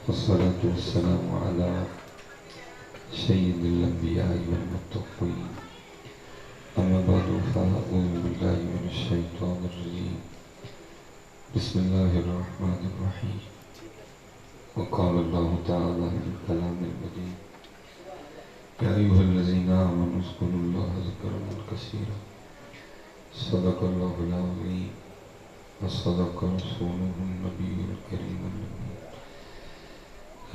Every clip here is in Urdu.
والصلاة والسلام على سيد الأنبياء والمتقين أما بعد فأعوذ بالله من الشيطان الرجيم بسم الله الرحمن الرحيم وقال الله تعالى في الكلام المجيد يا أيها الذين آمنوا اذكروا الله ذكرا كثيرا صدق الله العظيم وصدق رسوله النبي الكريم الأمين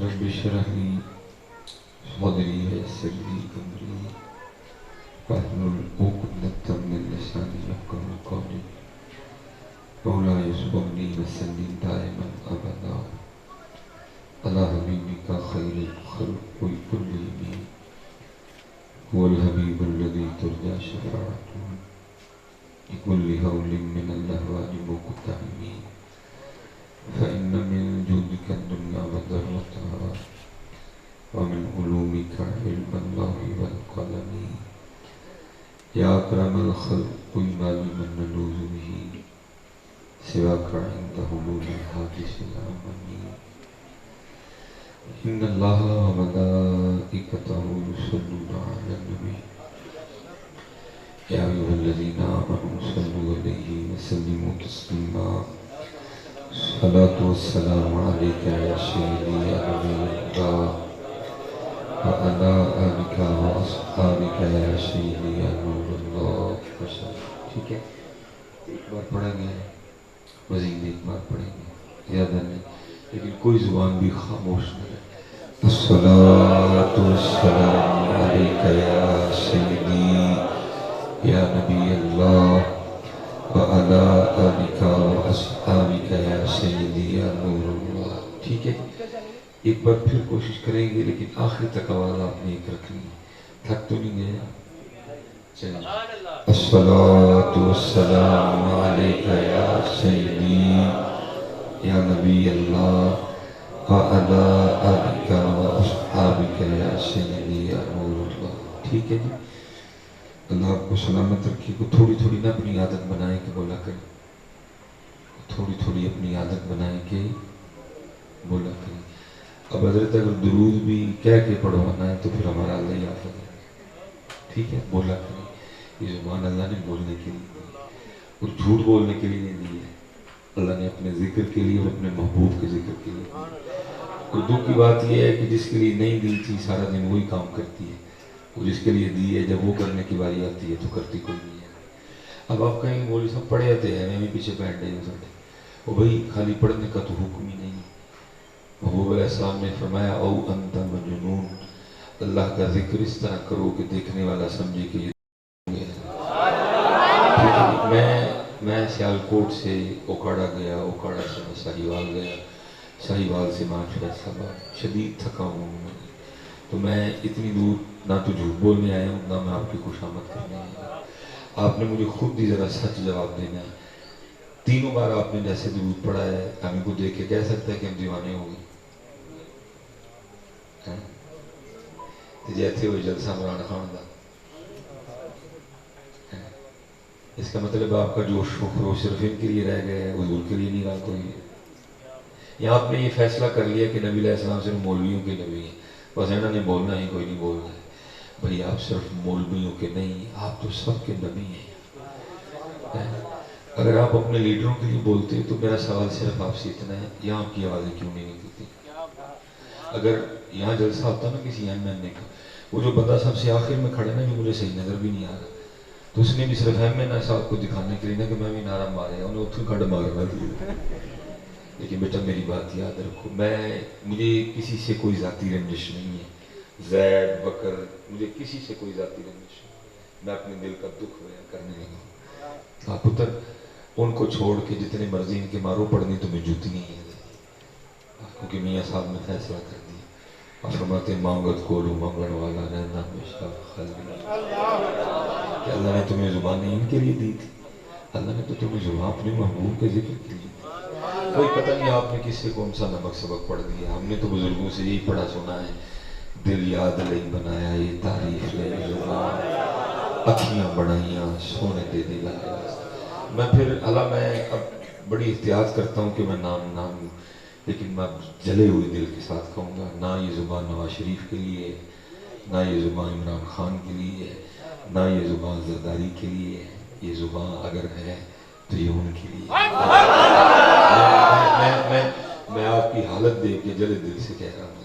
رب اشرح لي صدري ويسر لي أمري واحلل عقدة من لساني يفقهوا قولي مولاي صلِّ وسلم دائما أبدا على حبيبك خير الخلق كلهم هو الحبيب الذي ترجى شفاعته بكل هول من الأهوال مقتحمين فإن من جودك الدنيا وذرتها ومن علومك علم الله والقلم يا أكرم الخلق ما لمن نلوذ به سواك عند حلول الحادث الأمامي إن الله وملائكته يصلون على النبي يا أيها الذين آمنوا صلوا عليه وسلموا تسليما الصلاة والسلام عليك يا سيدي يا نبي الله وعلى آلك وأصحابك يا سيدي يا نور الله ٹھیک ہے ایک بار پڑھیں گے مزید ایک بار پڑھیں گے زیادہ نہیں لیکن کوئی زبان بھی خاموش نہ رہے الصلاة والسلام عليك يا سيدي يا نبي الله وعلى آلك وأصحابك يا سيدي يا نور الله ٹھیک ہے ایک بار پھر کوشش کریں گے لیکن آخر تک آواز آپ نے ایک رکھنی ہے تھک تو نہیں گئے چلیے الصلاة والسلام عليك يا سيدي يا نبي الله وعلى آلك وأصحابك يا سيدي يا نور الله ٹھیک ہے جی اللہ آپ کو سلامت رکھے کو تھوڑی تھوڑی نہ اپنی عادت بنائیں کہ بولا کریں تھوڑی تھوڑی اپنی عادت بنائیں کہ بولا کریں اب حضرت اگر درود بھی کہہ کے پڑھوانا ہے تو پھر ہمارا اللہ ہی آفت ہے ٹھیک ہے بولا کریں یہ زبان اللہ نے بولنے کے لیے دی اور جھوٹ بولنے کے لیے نہیں دی ہے اللہ نے اپنے ذکر کے لیے اور اپنے محبوب کے ذکر کے لیے اور دکھ کی بات یہ ہے کہ جس کے لیے نہیں دی تھی سارا دن وہی کام کرتی ہے اور جس کے لیے دی ہے جب وہ کرنے کی باری آتی ہے تو کرتی کوئی نہیں ہے اب آپ کہیں گے مولوی صاحب پڑھے آتے ہیں ہمیں پیچھے بیٹھ رہے ہیں سارے وہ بھائی خالی پڑھنے کا تو حکم ہی نہیں محبوب علیہ السلام نے فرمایا او انت مجنون اللہ کا ذکر اس طرح کرو کہ دیکھنے والا سمجھے کہ یہ میں سیالکوٹ سے اوکاڑا گیا اوکاڑا سے میں ساہیوال گیا ساہیوال سے میں فیصلہ آباد شدید تھکا ہوں میں تو میں اتنی دور نہ تو جھوٹ بولنے آیا ہوں نہ میں آپ کی خوشامد کرنے آیا ہوں آپ نے مجھے خود ہی ذرا سچ جواب دینا ہے تینوں بار آپ نے جیسے درود پڑھا ہے ہمیں کو دیکھ کے کہہ سکتا ہے کہ ہم دیوانے ہو گئے جیسے ہوئی جلسہ عمران خان دا اس کا مطلب آپ کا جو شکر و صرف ان کے لیے رہ گئے حضور کے لیے نہیں رہا کوئی یا آپ نے یہ فیصلہ کر لیا کہ نبی علیہ السلام صرف مولویوں کے نبی ہیں بس انہوں نے بولنا ہی کوئی نہیں بولنا ہے بھئی آپ صرف مولویوں کے نہیں آپ تو سب کے نبی ہیں اگر آپ اپنے لیڈروں کے لیے بولتے تو میرا سوال صرف آپ سے اتنا ہے یہاں کی آوازیں کیوں نہیں نکلتی اگر یہاں جلسہ ہوتا نا کسی ایم این اے کا وہ جو بندہ سب سے آخر میں کھڑے نا جو مجھے صحیح نظر بھی نہیں آ رہا تو اس نے بھی صرف ایم این اے صاحب کو دکھانے کے لیے نا کہ میں بھی نعرہ مارے انہیں اتھوں کھڑ مارنا دیا لیکن بیٹا میری بات یاد رکھو مجھے کسی سے کوئی ذاتی رنجش نہیں ہے زید بکر مجھے کسی سے کوئی ذاتی رنجش نہیں میں اپنے دل کا دکھ بیان کرنے لگا ہوں پتر ان کو چھوڑ کے جتنے مرضی ان کے مارو پڑھنی تو میں جوتی نہیں ہے کیونکہ میاں صاحب نے فیصلہ کر دیا اور فرماتے مانگت کولو مانگن والا رہنا ہمیشہ خالی کہ اللہ نے تمہیں زبان نہیں ان کے لیے دی تھی اللہ نے تو تمہیں زبان اپنے محبوب کے ذکر کے لیے کوئی پتہ نہیں آپ نے کس سے کون سا نمک سبق پڑھ دیا ہم نے تو بزرگوں سے یہی پڑھا سنا ہے دل یاد نہیں بنایا یہ تعریف نہیں زبان اکھیاں بڑھائیاں سونے دے دلا میں پھر اللہ میں اب بڑی احتیاط کرتا ہوں کہ میں نام لیکن میں جلے ہوئے دل کے ساتھ کہوں گا، نہ یہ زبان نواز شریف کے لیے ہے، نہ یہ زبان عمران خان کے لیے ہے، نہ یہ زبان زرداری کے لیے ہے، یہ زبان اگر ہے تو یہ ان کے لیے میں آپ کی حالت دیکھ کے جلے دل سے کہہ رہا ہوں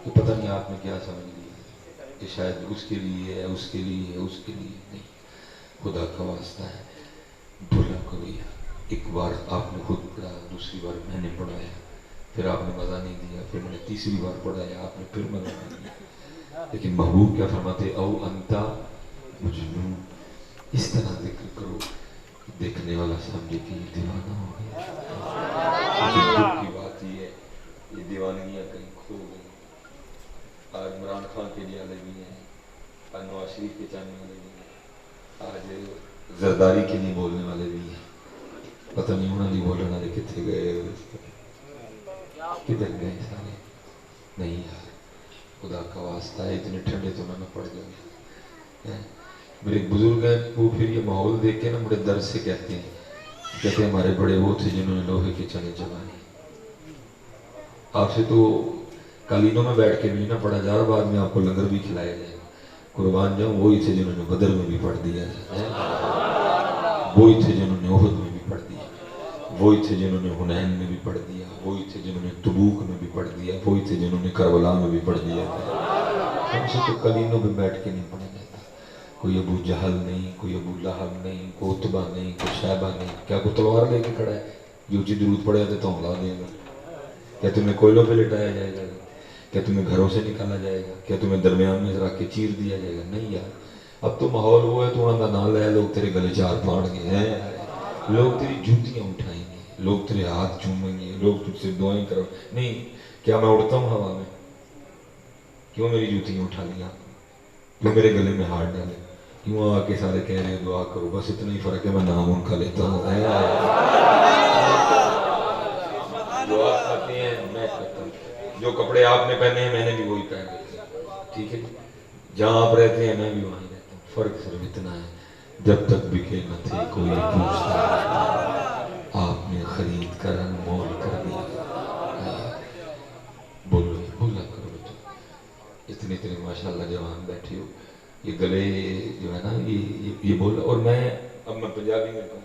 کہ پتہ نہیں آپ نے کیا سمجھ لیا کہ شاید اس کے لیے ہے، اس کے لیے ہے، اس کے لیے نہیں۔ خدا کا واسطہ ہے بھولا کرو یا ایک بار آپ نے خود پڑھا، دوسری بار میں نے پڑھایا، پھر آپ نے مزہ نہیں دیا، پھر میں نے تیسری بار پڑھایا، آپ نے پھر مزہ نہیں دیا، لیکن محبوب کیا فرماتے او انتا مجنون، اس طرح ذکر کرو کہ دیکھنے والا سمجھے کہ یہ دیوانہ ہو گیا۔ لیکن دکھ کی بات یہ ہے یہ دیوانگیاں کہیں کھو گئی۔ آج عمران خان کے لیے والے بھی ہیں، آج نواز شریف کے چاہنے والے بھی ہیں، آج زرداری کے لیے بولنے والے بھی ہیں، پتہ نہیں انہوں نے بولنے والے کتنے گئے، کدھر گئے سارے؟ نہیں یار، خدا کا واسطہ ہے اتنے ٹھنڈے تو نہ پڑ جائے۔ میرے بزرگ ہیں وہ پھر یہ ماحول دیکھ کے نا بڑے درد سے کہتے ہیں ہمارے بڑے وہ تھے جنہوں نے لوہے کے چنے چبائے۔ آپ سے تو قالینوں میں بیٹھ کے بھی نہ پڑھا جا رہا، بعد میں آپ کو لنگر بھی کھلایا جائے گا۔ قربان جاؤں وہی تھے جنہوں نے بدر میں بھی پڑھ دیا ہے، وہی تھے جنہوں نے احد میں بھی پڑھ دیا، وہی تھے جنہوں نے حنین میں بھی پڑھ دیا، وہی تھے جنہوں نے تبوک میں بھی پڑھ دیا، وہی تھے جنہوں نے کربلا میں بھی پڑھ دیا۔ ہم سے تو قالینوں پہ بیٹھ کے نہیں پڑھا جاتا۔ کوئی ابو جہل نہیں، کوئی ابو لہب نہیں، کوئی عتبہ نہیں، کوئی شیبہ نہیں، کیا کوئی تلوار لے کے کھڑا ہے جو اونچی درود پڑے تو حملہ دے گا؟ کیا تمہیں کوئلوں پہ لٹایا جائے گا؟ کیا تمہیں گھروں سے نکالا جائے گا؟ کیا تمہیں درمیان میں رکھ کے چیر دیا جائے گا؟ نہیں یار، اب تو ماحول ہوا ہے تو انہوں کا نام لیا، لوگ تیرے گلے چار پھاڑ گئے ہیں، لوگ تیری جوتیاں اٹھائیں گے، لوگ تیرے ہاتھ چومیں گے، لوگ تجھ سے دعائیں کرو۔ نہیں، کیا میں اڑتا ہوں ہوا میں؟ کیوں میری جوتیاں اٹھا لیا؟ کیوں میرے گلے میں ہاتھ ڈالے؟ کیوں آ کے سارے کہہ رہے ہیں دعا کرو؟ بس اتنا ہی فرق ہے میں نام ان کا لیتا ہوں، دعا کرتے ہیں میں کرتا ہوں۔ جو کپڑے آپ نے پہنے ہیں میں نے بھی وہی پہن رکھے ہیں، ٹھیک ہے؟ جہاں آپ رہتے ہیں میں بھی وہیں رہتا ہوں، فرق صرف اتنا ہے جب تک بکے نہ تھے کوئی پوچھتا آپ نے خرید کر انمول کر دیا۔ بولو بولا کرو بیٹا، اتنے اتنے ماشاءاللہ جوان بیٹھے ہو، یہ گلے جو ہے نا یہ بول، اور میں اب میں پنجابی میں کہوں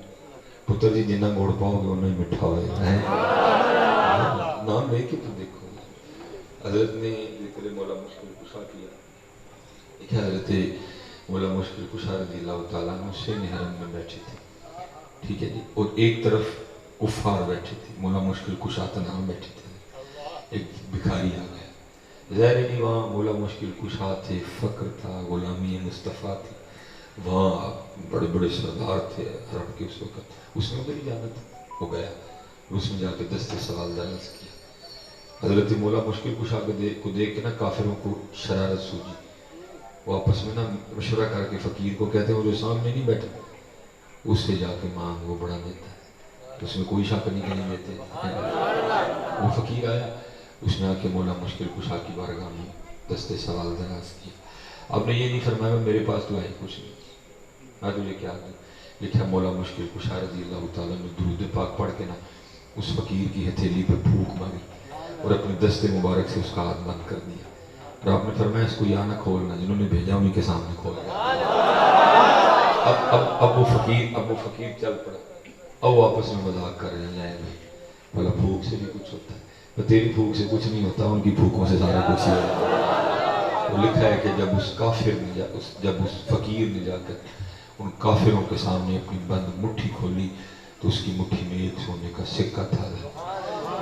پتر جی جنہ گوڑ پاؤ گے انہیں مٹھا ہوئے نام لے کے تو دیکھو۔ حضرت نے ذکر مولا مشکل کشا کیا، ایک حضرت مولا مشکل کشا رضی اللہ تعالیٰ عنہ سے حرم میں بیٹھے تھے، ٹھیک ہے جی، اور ایک طرف کفار بیٹھے تھے، مولا مشکل کشا تنہا بیٹھے تھے، ایک بھکاری آ گیا، ظاہر نہیں وہاں مولا مشکل کشا تھے، فقر تھا، غلامی مصطفیٰ تھی، وہاں بڑے بڑے سردار تھے حرم کے اس وقت، اس نے ادھر ہی جانا تھا، وہ گیا، اس میں جا کے دستے سوال درج کیا۔ حضرت مولا مشکل کشا کو دیکھ کے نا کافروں کو شرارت سوجی، وہ آپس میں نا مشورہ کر کے فقیر کو کہتے ہیں وہ جو سامنے نہیں بیٹھا اس سے جا کے مانگ وہ بڑا دیتا ہے، اس میں کوئی شک نہیں کرنے دیتے۔ وہ فقیر آیا، اس نے آ کے مولا مشکل کشا کی بارگاہ میں دستے سوال دراز کیا، آپ نے یہ نہیں فرمایا میرے پاس تو ہے کچھ نہیں، میں تجھے کیا دوں؟ لکھا مولا مشکل کشا رضی اللہ تعالیٰ نے درود پاک پڑھ کے نا اس فقیر کی ہتھیلی پہ پھونک ماری اور اپنے دستے مبارک سے اس کا ہاتھ بند کر دیا، اور آپ نے فرمایا اس کو یہاں نہ کھولنا، جنہوں نے بھیجا انہیں کے سامنے کھول دیا۔ اب وہ فقیر چل پڑا، اب وہ آپس میں مذاق کر رہے ہیں، بھلا بھوک سے بھی کچھ ہوتا ہے، تیری بھوک سے کچھ نہیں ہوتا، ان کی بھوکوں سے سارا کچھ ہی ہوتا ہے۔ وہ لکھا ہے کہ جب اس کافر نے جب اس فقیر نے جا کر ان کافروں کے سامنے اپنی بند مٹھی کھولی تو اس کی مٹھی میں ایک سونے کا سکہ تھا،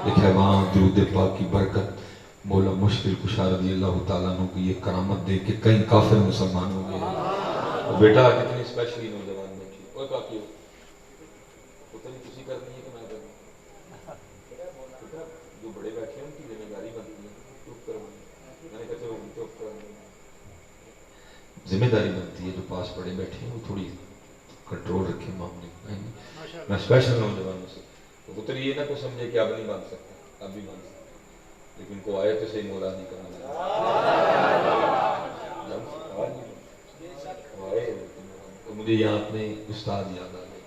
لکھا ہے وہاں درود پاک کی برکت مولا مشکل کشا رضی اللہ تعالیٰ عنہ کی یہ کرامت دیکھ کے کئی کافر مسلمان ہو گئے۔ بیٹا کتنی اسپیشلی نوجوان بیٹھی، اوہ کافی ہو پتہ نہیں کسی کرنی ہے کہ میں کرنی، جو بڑے بیٹھے ہیں ان کی ذمہ داری بنتی ہے چپ کروانا، میں نے کہا چلو چپ کروانا، ذمہ داری بنتی ہے جو پاس بڑے بیٹھے ہیں وہ تھوڑی کنٹرول رکھیں معاملے میں۔ میں اسپیشل نوجوانوں سے پتر یہ نہ کو سمجھے کہ اب نہیں بن سکتا، اب بھی بن سکتا، لیکن کو آئے تو صحیح مولا نہیں کرنا تو مجھے یہاں اپنے استاد یاد آ گئے،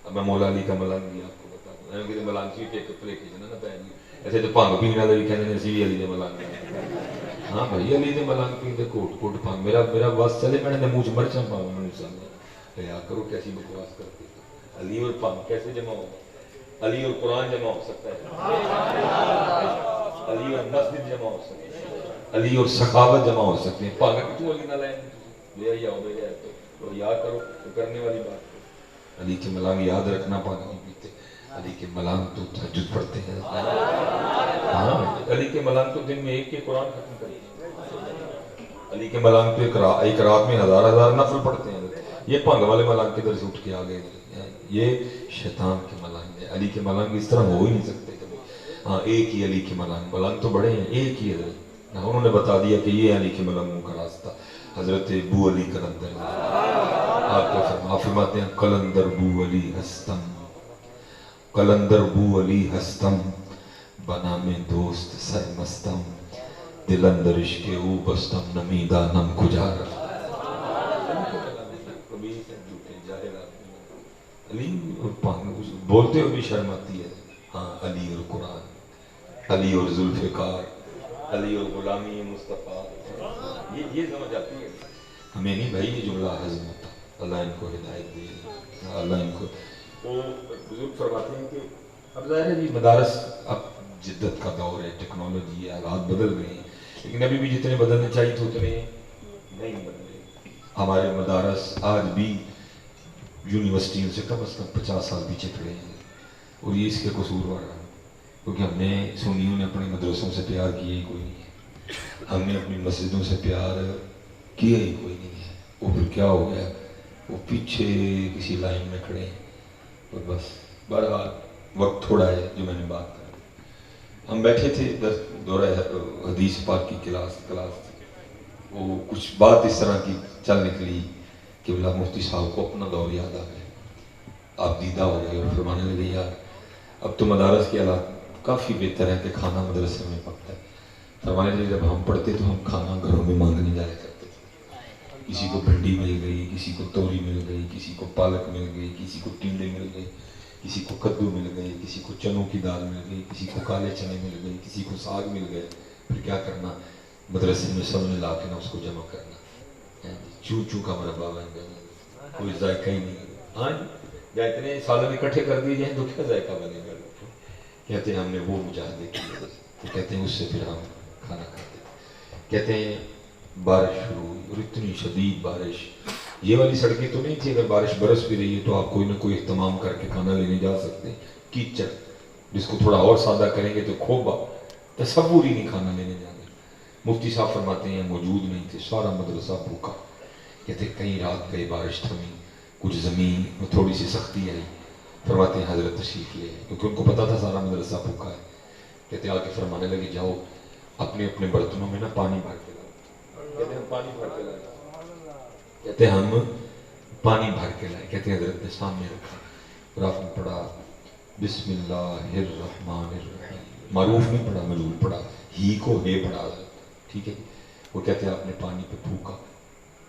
اب میں مولا علی کا ملنگ بھی آپ کو بتا دوں، کہ ملنگ سی ٹیک پلیٹ نہ پی جی ایسے تو بھنگ پینے والے بھی کہتے ہیں اسی بھی علی دے ملنگ ہاں بھائی علی دے ملنگ پیندے کوٹ کوٹ بھنگ میرا بس چلے میں نے منہ چ مرچاں پاؤں منہ سامنے یا کرو کیسی بکواس کرتے علی اور بھنگ کیسے جمع ہو علی اور قرآن جمع ہو سکتا ہے علی اور مسجد جمع ہو سکتی ہے علی اور سخاوت جمع ہو سکتے ہیں بھنگ کتوں علی نہ لائیں بے حیا ہو گیا تو یاد کرو تو کرنے والی بات علی کے ملنگ یاد رکھنا پاک نہیں پیتے علی کے ملنگ تو تہجد پڑھتے ہیں ہاں علی کے ملنگ تو دن میں ایک قرآن ختم کرتے ہیں علی کے ملنگ تو ایک رات میں ہزار نفل پڑھتے ہیں یہ بھنگ والے ملنگ کدھر سے اٹھ کے آ گئے یہ شیطان کے ملنگ ہے علی کے ملنگ اس طرح ہو ہی نہیں سکتے کبھی ہاں ایک ہی علی کے ملنگ تو بڑے ہیں ایک ہی حضرت انہوں نے بتا دیا کہ یہ علی کے ملنگوں کا راستہ حضرت بو علی قلندر آپ کو فرماتے ہیں قلندر بو علی ہستم قلندر بو علی ہستم بنا میں دوست سرمستم دل اندر عشق او بستم نمیدہ نم کجا علی بولتے ہو بھی شرم آتی ہے ہاں علی اور قرآن علی اور ذوالفقار علی اور غلامی مصطفیٰ یہ سمجھ آتی ہے ہمیں نہیں بھائی یہ جملہ ہضم ہوتا اللہ ان کو ہدایت دے اللہ ان کو وہ بزرگ فرماتے ہیں کہ اب ظاہر ہے جی مدارس اب جدت کا دور ہے ٹیکنالوجی ہے حالات بدل گئے ہیں لیکن ابھی بھی جتنے بدلنے چاہیے تھے اتنے نہیں بدلے ہمارے مدارس آج بھی یونیورسٹیوں سے کم از کم 50 سال پیچھے کھڑے ہیں اور یہ اس کے قصور ہو رہا ہے کیونکہ ہم نے سنیوں نے اپنے مدرسوں سے پیار کیا ہی کوئی نہیں ہے ہم نے اپنی مسجدوں سے پیار کیا ہی کوئی نہیں ہے وہ پھر کیا ہو گیا وہ پیچھے کسی لائن میں کھڑے ہیں اور بس بہرحال وقت تھوڑا ہے جو میں نے بات کر ہم بیٹھے تھے دورہ حدیث پاک کی کلاس وہ کچھ بات اس طرح کی چل نکلی کہ بلا مفتی صاحب کو اپنا دور یاد آ گیا آپ دیدہ ہو گئے اور فرمانے لگے یار اب تو مدارس کے حالات کافی بہتر ہے کہ کھانا مدرسے میں پکتا ہے فرمانے لگے جب ہم پڑھتے تو ہم کھانا گھروں میں مانگنے جایا کرتے تھے کسی کو بھنڈی مل گئی کسی کو توری مل گئی کسی کو پالک مل گئی کسی کو ٹنڈے مل گئے کسی کو کدو مل گئی کسی کو چنوں کی دال مل گئی کسی کو کالے چنے مل گئی کسی کو ساگ مل گئے پھر کیا کرنا مدرسے میں سب نے لا کے نا اس کو جمع کرنا چو کا مربع بن گیا کوئی ذائقہ ہی نہیں ہاں یا اتنے سالن اکٹھے کر دیے جائیں تو کیا ذائقہ بنے گا کہتے ہیں ہم نے وہ مجاہدے کیے تو کہتے ہیں اس سے پھر ہم کھانا کھاتے کہتے ہیں بارش شروع ہوئی اور اتنی شدید بارش یہ والی سڑکیں تو نہیں تھی اگر بارش برس بھی رہی ہے تو آپ کوئی نہ کوئی اہتمام کر کے کھانا لینے جا سکتے کیچڑ جس کو تھوڑا اور سادہ کریں گے تو کھوبا تصور ہی نہیں کھانا لینے جانے مفتی صاحب فرماتے ہیں موجود نہیں تھے سارا مدرسہ بھوکا کہتے کہیں رات گئی بارش تھمی کچھ زمین میں تھوڑی سی سختی آئی فرماتے ہیں حضرت تشریف لے کیونکہ ان کو پتا تھا سارا مدرسہ بھوکا ہے کہتے آ کے فرمانے لگے جاؤ اپنے اپنے برتنوں میں نا پانی بھر کے لاؤ کہتے ہم پانی بھر کے لائے کہتے ہم پانی بھر کے لائے کہتے حضرت نے سامنے رکھا اور آپ نے پڑھا بسم اللہ الرحمن الرحیم معروف نہیں پڑھا ملول پڑھا ہی کو ہے پڑھا ٹھیک ہے وہ کہتے ہیں آپ نے پانی پہ پھونکا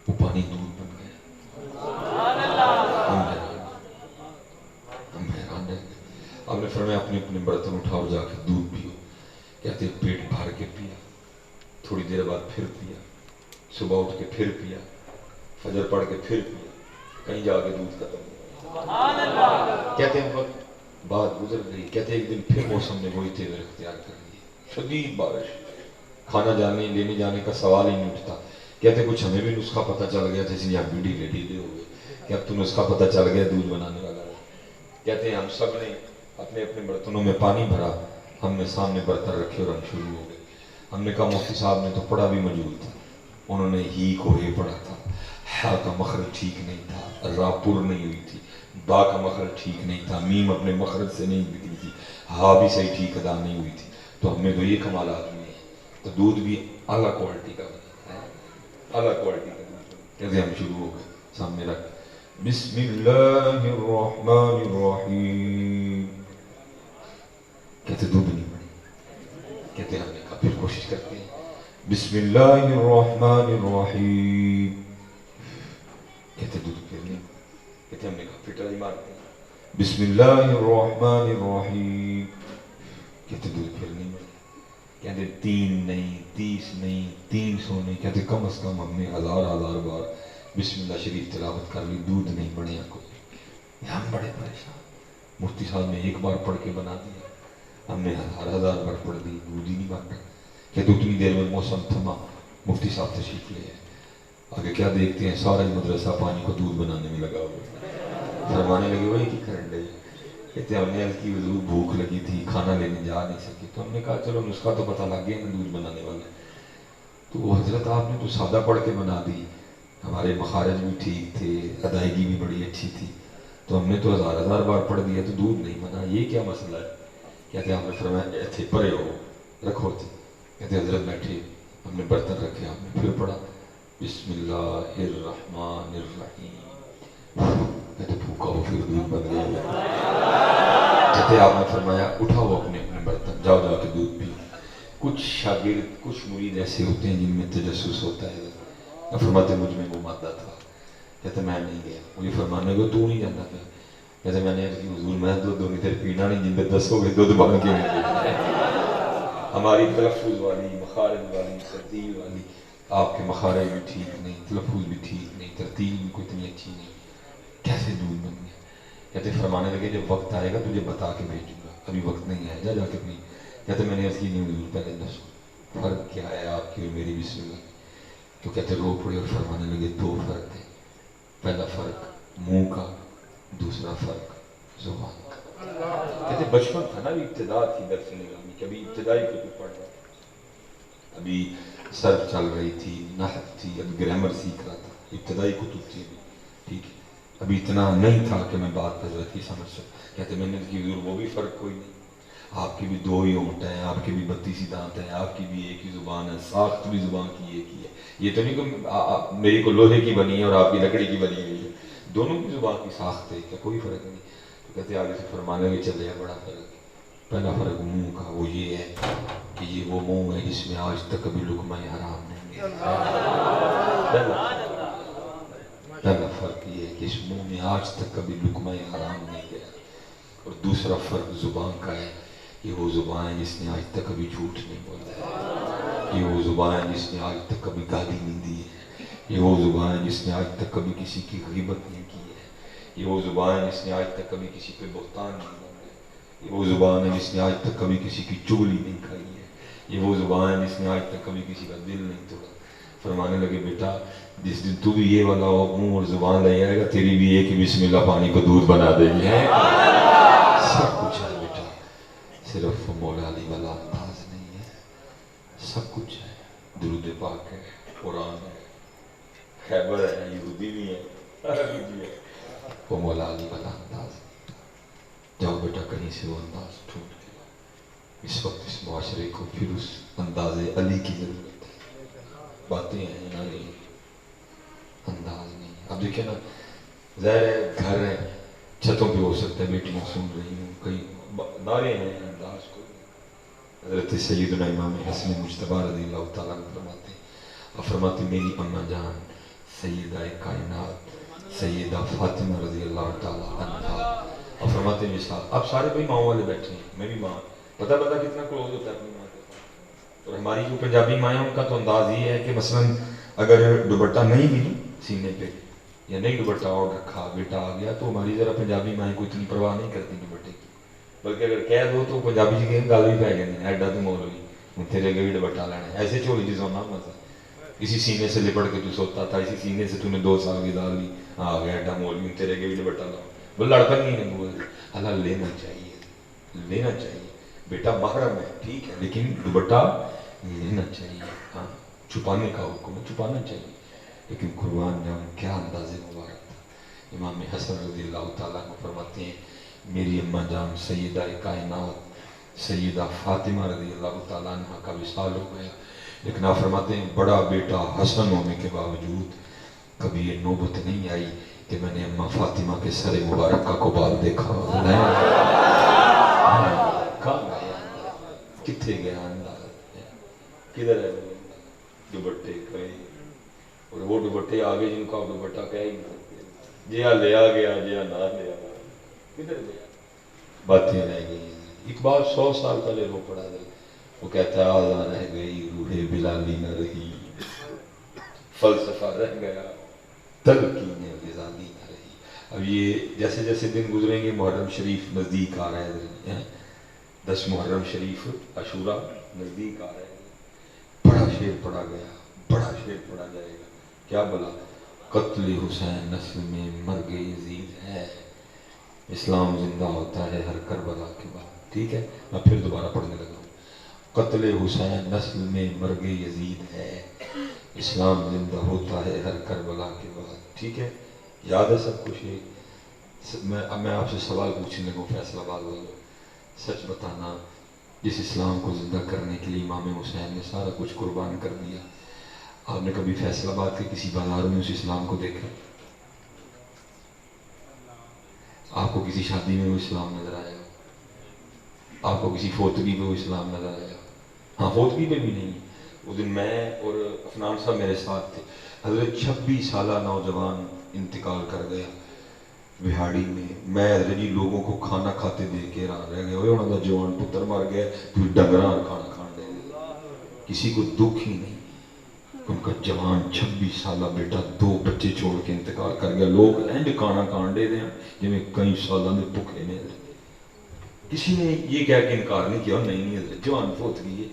وہ پانی دودھ بن گیا ہم حیران رہ گئے آپ نے فرمایا اپنے اپنے برتن اٹھاؤ جا کے دودھ پیو کہتے پیٹ بھر کے پیا تھوڑی دیر بعد پھر پیا صبح اٹھ کے پھر پیا فجر پڑھ کے پھر پیا کہیں جا کے دودھ ختم ہوا کہتے ہیں وقت بات گزر گئی کہتے ایک دن پھر موسم نے وہی تیور اختیار کر دی شدید بارش کھانا جانے لینے جانے کا سوال ہی نہیں اٹھتا کہتے کچھ ہمیں بھی نسخہ پتہ چل گیا تھا اس لیے آپ بھی ڈھیلے ہو گئے کہ اب تو نسخہ پتہ چل گیا دودھ بنانے والا کہتے ہیں ہم سب نے اپنے اپنے برتنوں میں پانی بھرا ہم نے سامنے برتن رکھے اور ہم شروع ہو گئے ہم نے کہا مفتی صاحب نے تو پڑھا بھی موجود تھا انہوں نے ہی کو ہے پڑھا تھا ہا کا مخرج ٹھیک نہیں تھا را پر نہیں ہوئی تھی با کا مخرج ٹھیک نہیں تھا میم اپنے مخرج سے نہیں نکلی تھی ہا بھی صحیح ٹھیک ادا نہیں ہوئی تھی تو ہم نے تو یہ کمالات ہوئے ہیں تو دودھ بھی اعلیٰ کوالٹی کا بنا اعلیٰ کوالٹی کا دودھ کیسے ہم شروع ہو گئے سامنے رکھ بسم اللہ الرحمن الرحیم کہتے دودھ نہیں پڑے کہتے ہم نے کہا پھر کوشش کرتے ہیں بسم اللہ الرحمن الرحیم کہتے دودھ پھر نہیں کہتے ہم نے کہا پھر ٹرائی مارتے ہیں بسم اللہ الرحمن الرحیم. کہتے دودھ پھر نہیں بڑھے. کہتے 3 نہیں 30 نہیں 300 نہیں. کہتے کم از کم ہم نے 1000 بار بسم اللہ شریف تلاوت کر لی, دودھ نہیں بڑھیا کوئی. ہم بڑے پریشان. مفتی صاحب نے ایک بار پڑھ کے بنا دیا, ہم نے 1000 بار پڑھ دی, دودھ ہی نہیں بڑھتا. کہتے اتنی دیر میں موسم تھما, مفتی صاحب تشریف لے آئے. آگے کیا دیکھتے ہیں, سارا مدرسہ پانی کو دودھ بنانے میں لگا ہوا. فرمانے لگے وہی کی کرن لگے. کہتے ہم نے عرض کی حضور بھوک لگی تھی, کھانا لینے جا نہیں سکے, تو ہم نے کہا چلو نسخہ تو پتہ لگ گیا نا دودھ بنانے والا. تو حضرت آپ نے تو سادہ پڑھ کے بنا دی, ہمارے مخارج بھی ٹھیک تھے, ادائیگی بھی بڑی اچھی تھی, تو ہم نے تو 1000 بار پڑھ دیا تو دودھ نہیں بنا, یہ کیا مسئلہ ہے؟ کہتے آپ نے فرمایا ایتھے پرے ہو رکھو تھے. کہتے حضرت بیٹھے, ہم نے برتن رکھے, آپ نے پھر پڑھا بسم اللہ الرحمن الرحیم. کہتے پھوکا ہو پھر دودھ بن گیا. کہتے آپ نے فرمایا اٹھاؤ اپنے اپنے برتن, جاؤ جا کے دودھ پیو. کچھ شاگرد کچھ مرید ایسے ہوتے ہیں جن میں تجسس ہوتا ہے. فرماتے مجھ میں وہ مادہ تھا. کہتے میں نہیں گیا. مجھے فرمانے کو تو نہیں جانا پہ. کہتے میں نے حضور میں دودھ ہونی دیر پینا نہیں, جن میں 10 ہو گئے دودھ بن کے نہیں. ہماری تلفظ والی, مخارج والی, ترتیل والی, آپ کے مخارج بھی ٹھیک نہیں, تلفظ بھی ٹھیک نہیں, ترتیل بھی کوئی اتنی اچھی نہیں, کیسے دودھ بن گیا؟ کہتے فرمانے لگے جب وقت آئے گا تجھے بتا کے بھیجوں گا, ابھی وقت نہیں ہے, جا جا کے بھی. کہتے میں نے عرض کی نہیں حضور پہلے دسو فرق کیا ہے آپ کی اور میری بسم اللہ. تو کہتے رو پڑے اور فرمانے لگے 2 فرق ہیں. پہلا فرق منہ کا, دوسرا فرق زبان کا. کہتے بچپن تھا نا, ابھی ابتدا تھی درس نظامی کی, ابھی ابتدائی کتب پڑھ رہا تھا, ابھی سرف چل رہی تھی, نحو تھی, ابھی گرامر سیکھ رہا تھا, ابتدائی کتب تھی ابھی, ٹھیک ہے, ابھی اتنا نہیں تھا کہ میں بات حضرت کی سمجھ سکتا. کہتے میں نے کی حضور وہ بھی فرق کوئی نہیں, آپ کی بھی 2 ہی ہونٹ ہیں, آپ کے بھی 32 دانت ہیں, آپ کی بھی ایک ہی زبان ہے, ساخت بھی زبان کی ایک ہی ہے. یہ تو نہیں کہ میری کو لوہے کی بنی ہے اور آپ کی لکڑی کی بنی ہوئی ہے, دونوں کی زبان کی ساخت ہے, کیا کوئی فرق نہیں. تو کہتے آگے سے فرمانے لگے چلے ہے بڑا فرق. پہلا فرق منہ کا, وہ یہ ہے کہ یہ وہ منہ ہے جس میں آج تک کبھی لقمہ حرام نہیں گیا. پہلا فرق یہ ہے کہ اس منہ میں آج تک کبھی لقمہ حرام نہیں گیا. اور دوسرا فرق زبان کا ہے, یہ وہ زبان ہے جس نے آج تک کبھی جھوٹ نہیں بولا ہے, یہ وہ زبان ہے جس نے آج تک کبھی گالی نہیں دی ہے, یہ وہ زبان ہے جس نے آج تک کبھی کسی کی غیبت نہیں کی ہے, یہ وہ زبان ہے جس نے آج تک کبھی کسی پہ بہتان نہیں باندھا ہے, یہ وہ زبان ہے جس نے آج تک کبھی کسی کی چغلی نہیں کھائی ہے, یہ وہ زبان ہے جس نے آج تک کبھی کسی کا دل نہیں توڑا. فرمانے لگے بیٹا جس دن تو بھی یہ والا منہ اور زبان لے آئے گا, تیری بھی ایک ہی بسم اللہ پانی کو دودھ بنا دے گی. سب کچھ ہے بیٹا, صرف مولا علی والا انداز نہیں ہے, سب کچھ ہے. درود پاک ہے, قرآن ہے, خیبر ہے, یہودی بھی ہے, عربی بھی ہے, وہ مولا علی والا انداز نہیں. جاؤ بیٹا کہیں سے وہ انداز ڈھونڈ کے لاؤ. اس وقت اس معاشرے کو پھر اس انداز علی کی ضرورت ہے. باتیں ہیں نا, نہیں انداز نہیں. اب دیکھیں نا, ظاہر ہے گھر ہے, چھتوں پہ ہو سکتا ہے بیٹیاں سن رہی ہوں, کئی نعرے ہیں, انداز کو. حضرت سیدنا امام حسن مجتبی رضی اللہ تعالیٰ عنہ فرماتے ہیں, اور فرماتے میری اماں جان سیدہ کائنات سیدہ فاطمہ رضی اللہ تعالیٰ عنہ, اور فرماتے ہیں مثال. آپ سارے بھائی ماؤں والے بیٹھے ہیں, میں بھی ماں, پتہ کتنا کلوز ہوتا ہے اپنی ماں کے ساتھ. اور ہماری جو پنجابی مائیں ان کا تو انداز یہ ہے کہ مثلاً اگر دوپٹہ نہیں بھی سینے پہ یا نہیں دوپٹہ اور رکھا, بیٹا آ گیا, تو ہماری ذرا پنجابی مائیں کو اتنی پرواہ نہیں کرتی دوپٹے کی, بلکہ اگر کہہ دو تو پنجابی جی کہیں گل بھی پہ گئے ہیں, ایڈا تو مولوی ہوں تیرے اگے بھی دوپٹہ لینا ہے, ایسے چولی جی سونا مزہ, اسی سینے سے لپٹ کے تو سوتا تھا, اسی سینے سے تو نے 2 سال گزار لی, آ گیا ایڈا مولوی ہوں تیرے اگے بھی دوپٹہ لاؤ. وہ لڑکا نہیں ہے وہ, اللہ لینا چاہیے, لینا چاہیے. بیٹا محرم ہے ٹھیک ہے, لیکن دوپٹہ لینا چاہیے. ہاں چھپانے کا حکم ہے, چھپانا چاہیے, لیکن قربان جاؤں کیا انداز مبارک تھا. امام حسن رضی اللہ تعالیٰ کو فرماتے ہیں میری اماں جان سیدہ کائنات سیدہ فاطمہ رضی اللہ تعالیٰ عنہ کا وصال ہو گیا, لیکن آپ فرماتے ہیں بڑا بیٹا حسن ہونے کے باوجود کبھی یہ نوبت نہیں آئی کہ میں نے اماں فاطمہ کے سر مبارکہ کو بال دیکھا. کہاں گیا انداز, کتنے گیا انداز, کدھر ہے دوپٹے کہیں, اور وہ دوپٹے آگے جن کا دوپٹہ کہہ ہی نہیں سکتے, جیا لیا گیا جیا نہ لیا گیا. کدھر گیا؟ باتیں رہ گئی ہیں۔ اقبال 100 سال پہلے رو پڑا ہے، وہ کہتا ہے آزاں رہ گئی روح بلالی نہ رہی، فلسفہ رہ گیا تلقین غزالی نہ رہی۔ اب یہ جیسے جیسے دن گزریں گے محرم شریف نزدیک آ رہا ہے، 10 محرم شریف عاشورہ نزدیک آ رہا ہے، بڑا شعر پڑھا گیا، بڑا شعر پڑھا جائے گا، کیا بلا قتل حسین نسل میں مرگ یزید ہے، اسلام زندہ ہوتا ہے ہر کربلا کے بعد۔ ٹھیک ہے، میں پھر دوبارہ پڑھنے لگا ہوں۔ قتل حسین نسل میں مرگ یزید ہے، اسلام زندہ ہوتا ہے ہر کربلا کے بعد۔ ٹھیک ہے، یاد ہے سب کچھ یہ؟ میں آپ سے سوال پوچھنے لگوں فیصل آباد والوں، سچ بتانا، جس اسلام کو زندہ کرنے کے لیے امام حسین نے سارا کچھ قربان کر دیا، آپ نے کبھی فیصل آباد کے کسی بازار میں اس اسلام کو دیکھا؟ آپ کو کسی شادی میں وہ اسلام نظر آیا؟ آپ کو کسی فوتگی پہ وہ اسلام نظر آیا؟ ہاں، فوتگی پہ بھی نہیں۔ اس دن میں اور عفنان صاحب میرے ساتھ تھے، حضرت 26 سالہ نوجوان انتقال کر گیا بہاڑی میں حضرت جی لوگوں کو کھانا کھاتے دیکھ کے حیران رہ گئے، ہوئے انہوں نے جوان پتر مر گیا، تو ڈنگران کھانا کھان دے گئے، کسی کو دکھ ہی نہیں۔ ان کا جوان 26 سالہ بیٹا 2 بچے چھوڑ کے انتقال کر گیا، لوگ اینڈ کھانا کھان دے دیں جی میں کئی سالہ میں بھوکے نے۔ کسی نے یہ کہہ کے انکار نہیں کیا نہیں حضرت جوان فوت گئی ہے،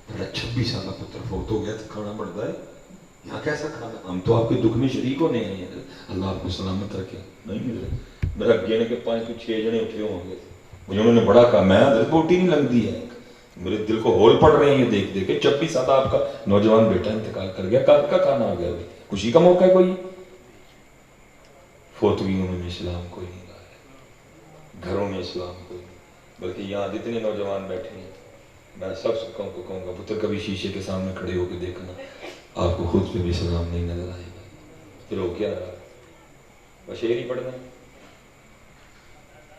بڑا 26 سالہ پتر فوت ہو گیا تو کھانا بڑھتا ہے، یہاں کیسا کھانا؟ ہم تو آپ کے دکھ میں شریک ہونے ہیں حضرت، اللہ آپ کو سلامت رکھے۔ نہیں حضرت، میرا گینے کے 5 تو 6 جنے اٹھے ہوں گے، مجھے انہوں نے بڑا کہا، میں حضرت بوٹی نہیں لگ دی ہے، میرے دل کو ہول پڑ رہے ہیں یہ دیکھ دیکھ کے، 26 سالہ آپ کا نوجوان بیٹا انتقال کر گیا، کب کا کھانا ہو گیا؟ خوشی کا موقع ہے کوئی؟ فوتگیوں میں اسلام کوئی نہیں لایا، گھروں میں اسلام کوئی نہیں، بلکہ یہاں جتنے نوجوان بیٹھے ہیں میں سب کو کہوں گا پتر کبھی شیشے کے سامنے کھڑے ہو کے دیکھنا، آپ کو خود پہ بھی اسلام نہیں نظر آئے گا۔ پھر ہو کیا رہا؟ بس شعر ہی پڑھنا ہے۔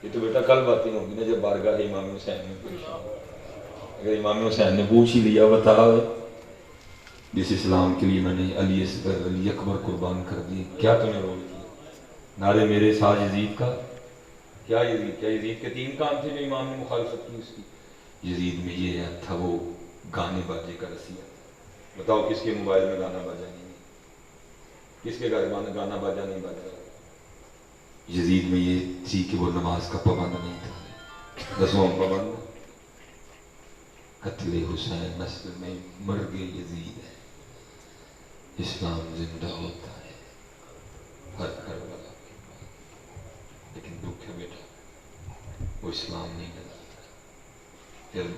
یہ تو بیٹا کل باتیں ہوگی نا جب بارگاہ امام حسین میں پیش ہوں، اگر امام حسین نے پوچھ ہی لیا بتا جس اسلام کے لیے میں نے علی اصغر علی اکبر قربان کر دی، کیا تو نے رول کیا؟ نعرے میرے ساتھ یزید کا کیا؟ یزید کیا؟ یزید کے 3 کام تھے جو امام نے مخالفت کی اس کی۔ یزید میں یہ تھا وہ گانے باجے کا رسیہ، بتاؤ کس کے موبائل میں گانا باجا نہیں، کس کے گھر گانا باجا نہیں باجا؟ یزید میں یہ تھی کہ وہ نماز کا پابند نہیں تھا، 10واں پابند۔ قتل حسین نسل میں مرگ یزید ہے، اسلام زندہ ہوتا ہے ہر کربلا کے بعد۔ لیکن دکھ ہے بیٹا وہ اسلام نہیں نظر آتا۔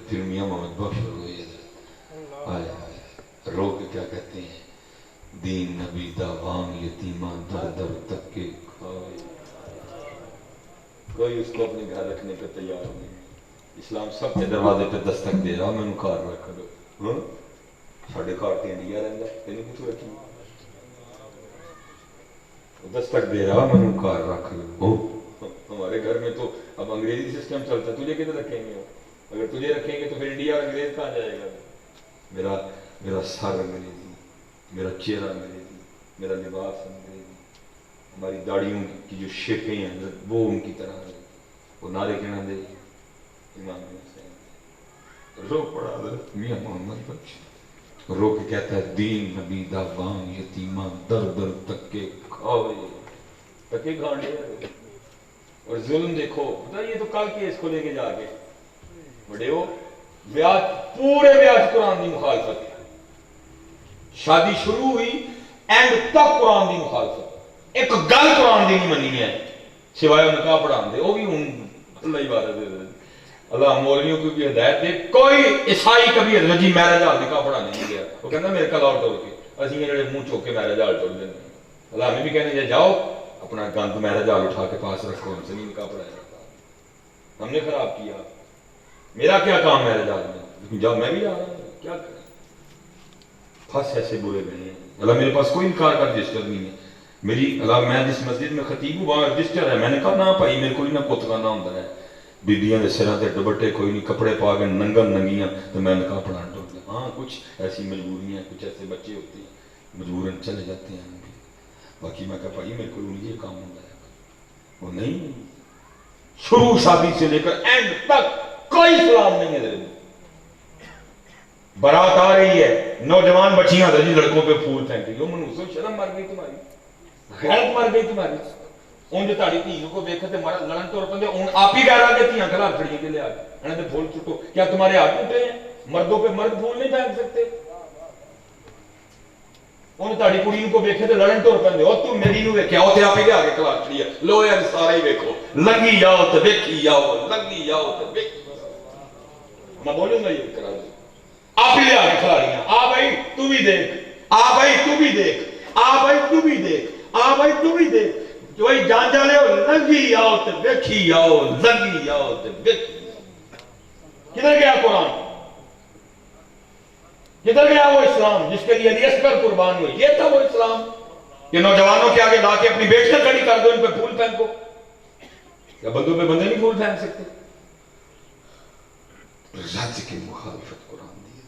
پھر میاں محمد بخش ہوئے حضرت آئے آئے رو کے کیا کہتے ہیں، دین نبی دا وام یتیماں در در تک کے کھائے، کوئی اس کو اپنے گھر رکھنے پہ تیار نہیں، اسلام سب کے دروازے پہ دستک دے رہا، میں نے گھر رکھ دو، ساڑھے گھر تے انڈیا رہندا تینوں کتوں رکھی، دستک دے رہا میں نے گھر رکھ لو۔ ہمارے گھر میں تو اب انگریزی سسٹم چلتا ہے، تجھے کدھر رکھیں گے؟ اگر تجھے رکھیں گے تو پھر انڈیا اور انگریز کہاں جائے گا؟ میرا سر انگریزی، میرا چہرہ انگریزی، میرا لباس انگریزی، ہماری داڑھیوں کی جو شیپیں ہیں وہ ان کی طرح ہیں، وہ نعرے کہنا دے امام حسین۔ رو پڑا حضرت میاں محمد بخش، رو کے کہتا ہے دین نبی دا وام یتیماں در در تک کے کھاوے، تکے گھانڈے۔ اور ظلم دیکھو، پتہ یہ تو کل کیس کو لے کے جا کے بڑے ہو بیعت، پورے بیعت قرآن دی مخالفت، شادی شروع ہوئی اینڈ تک قرآن دی مخالفت، ایک گل قرآن دی نہیں منی ہے سوائے نکاح پڑھان دے، وہ بھی ہوں اللہ عبادت دے دے، اللہ مولویوں کو بھی ہدایت دے۔ کوئی عیسائی کبھی حضرت جی میرج ہال نکاح پڑھانے نہیں گیا، وہ کہنا میرے کل اور ٹول کے اسی میرے منہ چوک کے میرج ہال ٹول دینا، اللہ ہمیں بھی کہنے جاؤ اپنا گند میرج ہال اٹھا کے پاس رکھو، ہم سے نہیں نکاح پڑھایا جاتا، ہم نے خراب کیا، میرا کیا کام میرج ہال میں، جب میں بھی جا رہا ہوں کیا کریں، پھنس ایسے برے گئے ہیں۔ اللہ میرے پاس کوئی انکار کا رجسٹر نہیں ہے، میری اللہ میں جس مسجد میں خطیب ہوں وہاں رجسٹر ہے، میں نے کہا نہ بھائی میرے کو نہ پت کرنا ہوتا ہے، بیبیاں دے سراں تے دوپٹے کوئی نہیں، کپڑے پا کے ننگن ننگیاں تو میں نکاح پڑھان ٹوٹ گیا۔ ہاں کچھ ایسی مجبوریاں، کچھ ایسے بچے ہوتے ہیں مجبوراً چلے جاتے ہیں، باقی میں کہا بھائی میرے کو یہ کام ہوتا ہے وہ نہیں، شروع شادی سے لے کر اینڈ تک کوئی سلام نہیں ہے. بارات آ رہی ہے, نوجوان بچیاں جی لڑکوں پہ پھول پھینکیں گے. منوسو شرم مر گئی تمہاری, غیرت مر گئی تمہاری. اونج تاڑی دھی کو ویکھ تے لڑن تر پندے ہن آپ ہی گھر آ کے دھیاں کھلا کھڑی کے لے آ کے انہاں دے پھول چھٹو. کیا تمہارے ہاتھ ٹوٹے ہیں؟ مردوں پہ مرد پھول نہیں پھینک سکتے. اونج تاڑی کڑی کو ویکھے تے لڑن تر پندے او تو میری نو ویکھیا او تے آپ ہی لے آ کے کھلا کھڑی ہے. لو یار سارے ہی ویکھو, لنگی جاؤ تے ویکھی جاؤ, لنگی جاؤ تے ویکھی جاؤ. میں بولوں گا یہ کرا دے آپ ہی لے آ کے کھلا رہی ہیں. آ بھائی تو بھی دیکھ, آ بھائی تو بھی دیکھ, آ بھائی تو بھی دیکھ, آ بھائی تو بھی دیکھ. جو بھائی جان جالے ہو لنگی آؤ تے ویکھی آؤ, لنگی آؤ تے ویکھی آؤ. کدھر گیا قرآن؟ کدھر گیا وہ اسلام جس کے لیے علی اصغر قربان ہوئے؟ یہ تھا وہ اسلام کہ نوجوانوں کے آگے لا کے اپنی بیٹیاں کھڑی کر دو, ان پہ پھول پھینکو. کیا بندوں پہ بندے نہیں پھول پھینک سکتے؟ رج کی مخالفت قرآن دی.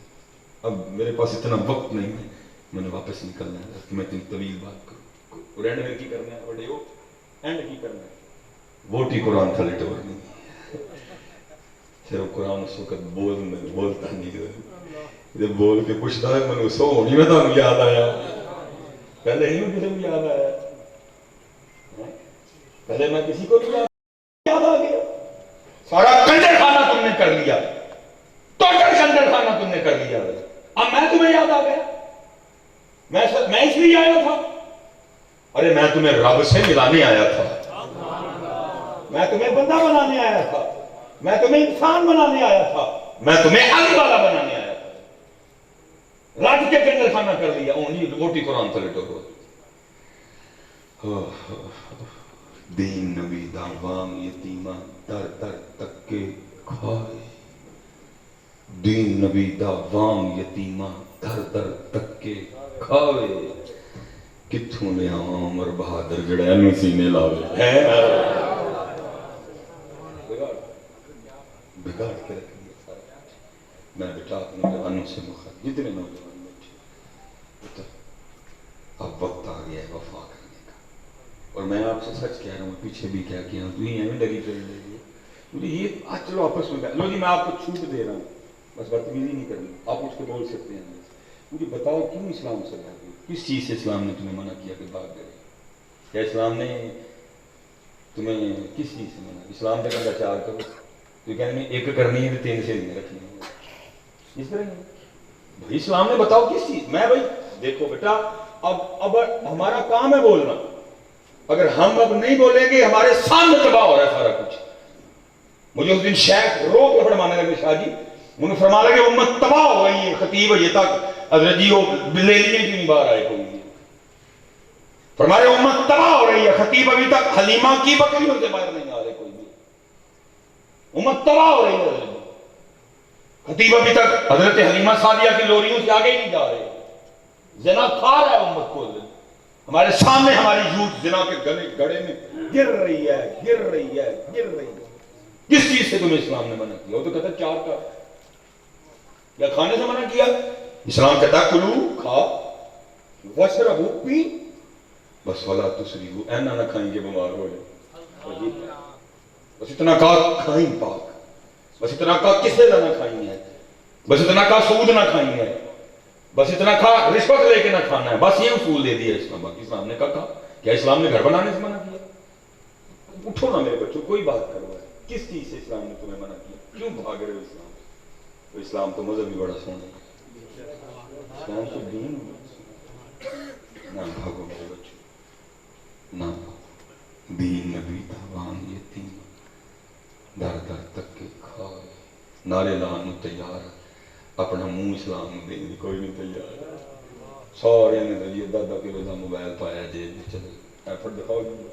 اب میرے پاس اتنا وقت نہیں ہے, میں نے واپس نکلنا ہے کہ میں اتنی طویل بات کروں. اینڈ میں کی کرنا ہے بڑے ہو, اینڈ کی کرنا ہے ووٹ ہی قرآن تھا لٹور نہیں. صرف قرآن اس وقت بولتا نہیں, جب بول کے پوچھتا ہے میں سو ہونی میں تمہیں یاد آیا. پہلے نہیں کسی کو یاد آیا, پہلے میں کسی کو نہیں یاد آ گیا. سارا کنجر خانہ تم نے کر لیا, ٹوٹل کنجر خانہ تم نے کر لیا. اب میں تمہیں یاد آ گیا, میں اس لیے آیا تھا. ارے میں تمہیں رب سے ملانے آیا تھا, میں تمہیں بندہ بنانے آیا تھا, میں تمہیں انسان بنانے آیا تھا, میں تمہیں علی والا بنانے آیا تھا. رج کے کنجر خانہ کر لیا. اونلی روٹی قرآن سے لٹو ہو. دین نبی دعوام یتیمہ در در تک کے کھائے. دین نبی دعوام یتیمہ در در تک کے کھائے. کتھوں لے آواں عمر بہادر جڑا اینوں سینے لاوے. بگاڑ کے رکھ دیا سارا. میں بیٹا نوجوانوں سے مخاطب, جتنے نوجوان بیٹھے, اب وقت آ گیا ہے وفا کرنے کا. اور میں آپ سے سچ کہہ رہا ہوں, پیچھے بھی کیا کیا ہوں, تو ہی ہیں ڈری پھر لے لیے یہ آج چلو آپس میں لو جی میں آپ کو چھوٹ دے رہا ہوں, بس بدتمیزی نہیں کرنی. آپ اٹھ کے بول سکتے ہیں مجھے بتاؤ کیوں اسلام سے بھاگ گئے؟ کس چیز سے اسلام نے تمہیں منع کیا کہ بھاگ گئے؟ کیا اسلام نے تمہیں کس چیز سے منع؟ اسلام پہ کہا چار کرو تو کہنے ایک کرنی ہے تو تین سے نہیں رکھنی ہے. اس طرح بھائی اسلام نے بتاؤ کس چیز. میں بھائی دیکھو بیٹا, اب ہمارا کام ہے بولنا. اگر ہم اب نہیں بولیں گے ہمارے سامنے تباہ ہو رہا ہے سارا کچھ. مجھے اس دن شیخ رو کے فرمانے لگے, شاہ جی انہوں نے فرما لگے امت تباہ ہو گئی ہے. خطیب یہ تک حضرت جی وہ لے لیے کیوں نہیں باہر آئے کوئی. فرمائے امت تباہ ہو رہی ہے. خطیب ابھی تک حلیمہ کی بکریوں سے باہر نہیں آ رہے کوئی بھی. امت تباہ ہو رہی ہے. خطیب ابھی تک حضرت حلیمہ سعدیہ کی لوریوں سے آگے ہی نہیں جا رہے. زنا کھا رہا ہے امت کو. ہمارے سامنے ہماری یوتھ زنا کے گڑے میں گر رہی ہے, گر رہی ہے, گر رہی ہے. کس چیز سے تمہیں اسلام نے منع کیا؟ وہ تو کہتا ہے چار کا. یا کھانے سے منع کیا؟ اسلام کہتا ہے کلو کھا, وشربو پی, بس ولا تسرفو اینا نہ کھائیں گے بیمار ہو جائے. بس اتنا کہا کھائیں پاک, بس اتنا کہا کسے نہ کھائیں ہے, بس اتنا کہا سود نہ کھائیں ہے, بس اتنا کہا رشوت لے کے نہ کھانا ہے. بس یہ اصول دے دیا اسلام. باقی اسلام نے کہا کیا اسلام نے گھر بنانے سے منع کیا؟ اٹھو نا میرے بچوں, کوئی بات کرو. کس چیز سے اسلام نے تمہیں منع کیا؟ کیوں بھاگ رہے ہو اسلام سے؟ تو اسلام تو مذہب بھی بڑا سونا ہے. اسلام تو دین نہ بھاگو میرے بچوں, نہ بھاگو. دین نبی دعوان یتیم در در تک کے کھائے. نعرے لانو تیار, اپنا منہ اسلام میں دینے کوئی نہیں تیار. سارے نے تو یہ 10 کلو کا موبائل پایا جیب میں, چلے ایفرٹ دکھاؤ جی.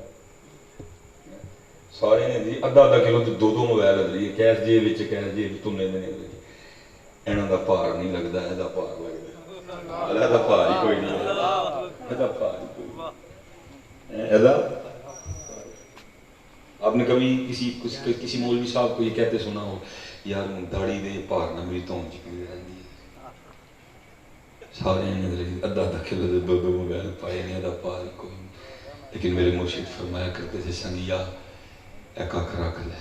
سارے نے جی 10 کلو تو 2 موبائل ہے, کیش جیب وچ, کیش جیب تنے دینے. انہاں دا بھار نہیں لگدا, ہے دا بھار لگدا. اللہ دا بھار ہی کوئی نہیں ہے, دا بھار ہی کوئی نہیں ہے. آپ نے کبھی کسی مولوی صاحب کو یہ کہتے سنا ہو, یار داڑھی دے بھار نہ میری تون چ پی رہندی ہے. سارے نے 10 کلو دے 2 موبائل پائے نہیں, دا بھار ہی کوئی نہیں. لیکن میرے مرشد فرمایا کرتے تھے, سنگیا ایک کھ رکھ لے,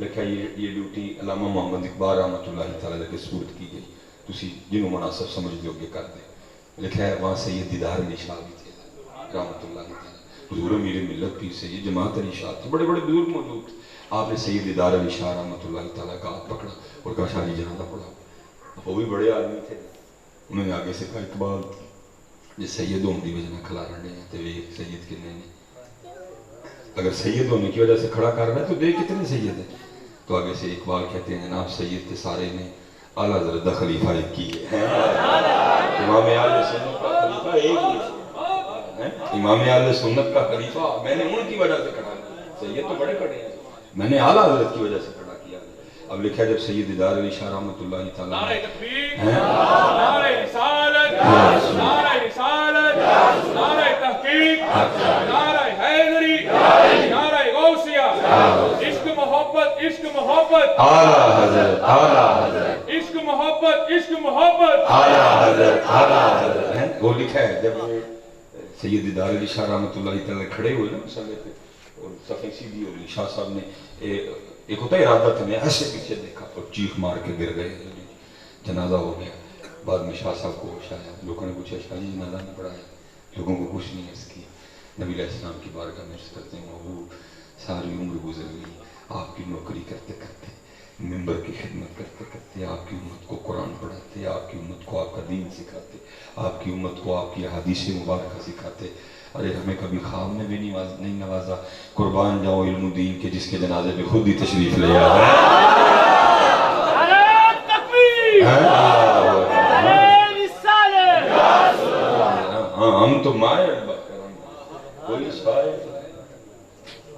لکھا یہ ڈیوٹی علامہ محمد اقبال رحمۃ اللہ تعالیٰ کے سپرد کی گئی، تسی جنہوں مناسب سمجھ دو گے کر دیں۔ لکھا ہے وہاں سید دیدار علی شاہ بھی تھے رحمۃ اللہ تعالیٰ، حضور امیر ملت پیر سید جماعت علی شاہ تھے، بڑے بڑے بزرگ موجود تھے۔ آپ نے سید دیدار علی شاہ رحمۃ اللہ تعالیٰ کا ہاتھ پکڑا اور کہا شاہ جی جنازہ پڑھا۔ وہ بھی بڑے آدمی تھے، انہوں نے آگے سے کہا اقبال جی سید ہونے کی وجہ نہ کھلا رہنے ہیں تو وہ سید کتنے نے، اگر سید ہونے کی وجہ سے کھڑا کر رہا ہے تو دے کتنے سید ہیں؟ تو آگے سے اقبال کہتے ہیں جناب سید تھے سارے نے، اعلیٰ حضرت خلیفہ ایک کی ہے، امام اہل سنت کا خلیفہ ایک ہی ہے، امام اہل سنت کا خلیفہ میں نے ان کی وجہ سے کھڑا کیا، سید تو بڑے کھڑے ہیں، میں نے اعلیٰ حضرت کی وجہ سے کھڑا کیا۔ اب لکھا ہے جب سید دیدار علی شاہ رحمۃ اللہ تعالیٰ نعرہ تکبیر، نعرہ رسالت، نعرہ رسالت، نعرہ تحقیق، نعرہ حیدری، نعرہ غوثیہ، عشق محبت، عشق محبت، اعلیٰ حضرت، اعلیٰ حضرت، عشق محبت، عشق محبت، اعلیٰ حضرت، اعلیٰ حضرت۔ وہ لکھا ہے جب وہ سید دیدار علی شاہ رحمۃ اللہ تعالیٰ کھڑے ہوئے نا مسئلے پہ اور صفیں سیدھی اور شاہ صاحب نے ایک ہوتا ہے ارادہ تھا، میں ایسے پیچھے دیکھا اور چیخ مار کے گر گئے، جنازہ ہو گیا۔ بعد میں شاہ صاحب کو ہوش آیا، لوگوں نے پوچھا شاہ جی جنازہ نہیں پڑھایا؟ لوگوں کو کچھ نہیں عرض کیا۔ نبی علیہ السلام کی بارگاہ میں عرض کرتے ہیں محبوب ساری عمر گزر گئی آپ کی نوکری کرتے کرتے، ممبر کی خدمت کرتے کرتے، آپ کی امت کو قرآن پڑھاتے، آپ کی امت کو آپ کا دین سکھاتے، آپ کی امت کو آپ کی احادیث مبارکہ سکھاتے، ارے ہمیں کبھی خواب میں بھی نہیں نوازا، قربان جاؤ علم دین کے جس کے جنازے پہ خود ہی تشریف لے آیا ہے۔ ہم تو مائے کوئی شاعر،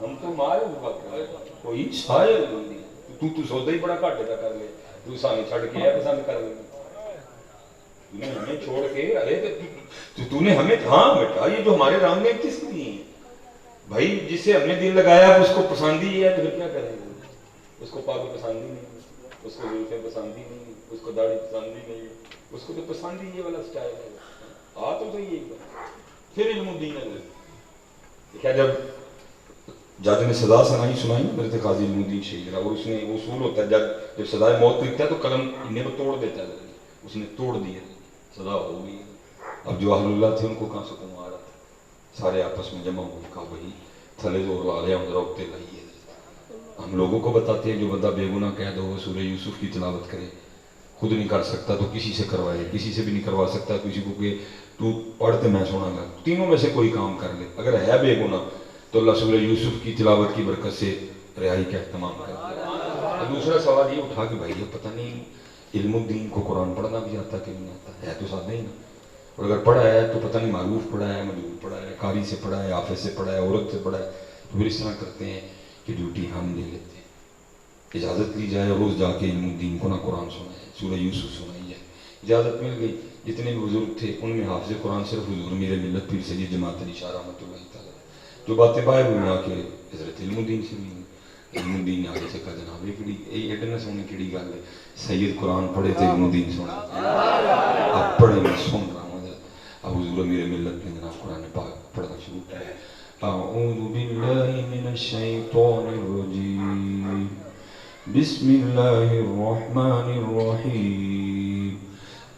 ہم تو مائے کوئی شاعر تو سودا ہی بڑا گھاٹے کا کر لے، تو سانو چھڑ کے ہے پسند کر لے، تو نے ہمیں چھوڑ کے، ارے تو نے ہمیں ہاں بیٹا یہ جو ہمارے رام نے کس لیے ہیں بھائی، جس سے ہم نے دل لگایا اس کو پسند ہی ہے، تو پھر کیا کریں گے؟ اس کو پاک پسند ہی نہیں، اس کو زلفیں پسند ہی نہیں، اس کو داڑھی پسند ہی نہیں، اس کو تو پسند ہی یہ والا سٹائل ہے، آ تو صحیح ہے۔ پھر علم الدین ہے کیا، جب جج نے سزا سنائی حضرت قاضی علم الدین شہید رہا، اور اس نے اصول ہوتا ہے جب سزائے موت لکھتا ہے تو قلم انہیں کو توڑ دیتا ہے، اس نے توڑ دیا، سزا ہو گئی۔ اب جو اہل اللہ تھے ان کو کہاں سکون آ رہا تھا، سارے آپس میں جمع ہو کہا بھائی تھلے زور لا لیا ہم روکتے لائیے۔ ہم لوگوں کو بتاتے ہیں جو بندہ بے گناہ کہہ دو وہ سورہ یوسف کی تلاوت کرے، خود نہیں کر سکتا تو کسی سے کروائے، کسی سے بھی نہیں کروا سکتا کسی کو کہ تو پڑھتے میں سنا گا، تینوں میں سے کوئی کام کر لے، اگر ہے بے گناہ تو اللہ سورہ یوسف کی تلاوت کی برکت سے رہائی کا اہتمام کر دے۔ دوسرا سوال یہ اٹھا کہ بھائی یہ پتہ نہیں علم الدین کو قرآن پڑھنا بھی آتا کہ نہیں آتا ہے، تو ساتھ نہیں نا، اور اگر پڑھا ہے تو پتہ نہیں معروف پڑھا ہے، مجہول پڑھا ہے، قاری سے پڑھا ہے، حافظ سے پڑھا ہے، عورت سے پڑھا ہے، تو پھر اس طرح کرتے ہیں کہ ڈیوٹی ہم لے لیتے ہیں، اجازت لی جائے روز جا کے علم الدین کو نہ قرآن سنائے، سورہ یوسف سنائی جائے، اجازت مل گئی۔ جتنے بھی بزرگ تھے ان میں حافظ قرآن صرف حضور امیر ملت پیر سید جماعت علی شاہ رحمۃ اللہ تعالیٰ، جو باتیں باہر ہوئی آ کے حضرت علم الدین سے ہوئی، علم الدین نے آگے سے کہا جناب یہ ایڈنا سونے کیڑی گل ہے، سید قرآن پڑھے تو علم الدین سنا، اب پڑھے میں سن رہا ہوں۔ اب حضور امیر ملت نے جناب قرآن پاک پڑھنا شروع کیا، اعوذ باللہ من الشیطان الرجیم، بسم اللہ الرحمن الرحیم،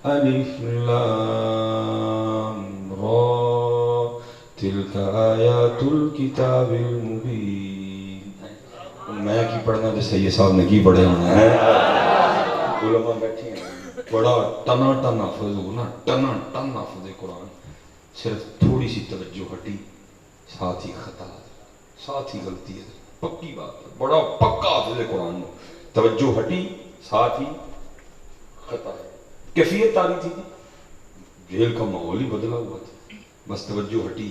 الف لام را تلک آیات الکتاب المبین۔ میں کی پڑھنا تو سید صاحب نے کی پڑھے ہونا ہے، علماء بیٹھے ہیں، بڑا ٹنا ٹن حافظ ہونا، ٹنا ٹن حافظ قرآن، صرف تھوڑی سی توجہ ہٹی ساتھ ہی خطا، ساتھ ہی غلطی ہے، پکی بات ہے، بڑا پکا حافظ قرآن، توجہ ہٹی ساتھ ہی خطا ہے، کیفیت آ رہی تھی، جیل کا ماحول ہی بدلا ہوا تھا، بس توجہ ہٹی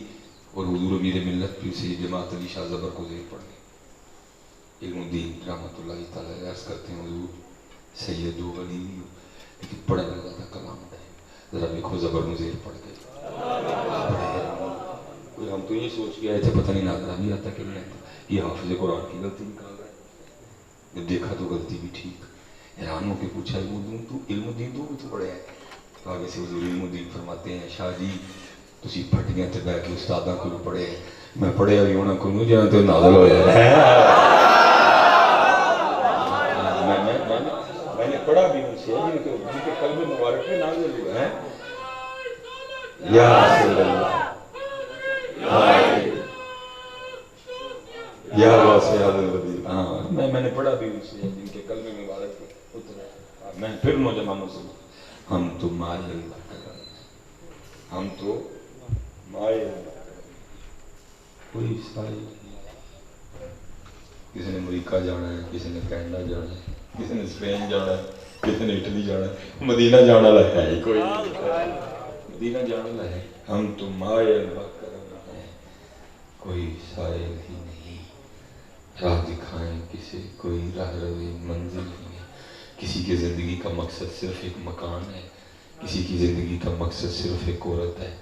اور حضور امیر ملت پیر سید جماعت علی شاہ زبر کو زیر پڑ گئے۔ علم الدین رحمۃ اللہ تعالیٰ عرض کرتے ہیں حضور سید و ولی لیکن پڑھنے لگا تھا کلام ہے، ذرا دیکھو زبر میں زیر پڑ گئے، ہم تو یہ سوچ کے آئے تھے پتہ نہیں ناظرہ بھی آتا کہ نہیں آتا، یہ حافظ قرآن کی غلطی نکال رہا ہے، جب دیکھا تو غلطی بھی ٹھیک، حیران ہو کے پوچھا علم الدین تو بھی تو پڑھے ہے، تو آگے سے حضور علم الدین فرماتے ہیں شاہ جی تسی پھٹیاں تے بیٹھ کے استاداں کو پڑھے، میں پڑھیا بھی ہونا کو جہاں تو نازل ہو جائے بڑا بھی ان سے ہے جن کے قلب مبارک میں نازل ہوا ہے یا رسول اللہ یا واسع الودیع. ہاں میں نے پڑھا بھی ان سے جن کے قلب مبارک میں اترا. میں پھر نوجوانوں سے ہم تو مائے اللہ کریں، ہم تو مائے اللہ کریں. کوئی ساری کسی نے امریکہ جانا ہے، کسی نے کینیڈا جانا ہے، کسی نے اسپین جانا ہے، کسی نے اٹلی جانا ہے، مدینہ جانا ہے ہی کوئی مدینہ جانا ہے. ہم تو مائے اللہ کرم ہیں، کوئی سائل ہی نہیں. راہ دکھائیں کسی کوئی راہ روی منزل نہیں ہے. کسی کی زندگی کا مقصد صرف ایک مکان ہے، کسی کی زندگی کا مقصد صرف ایک عورت ہے،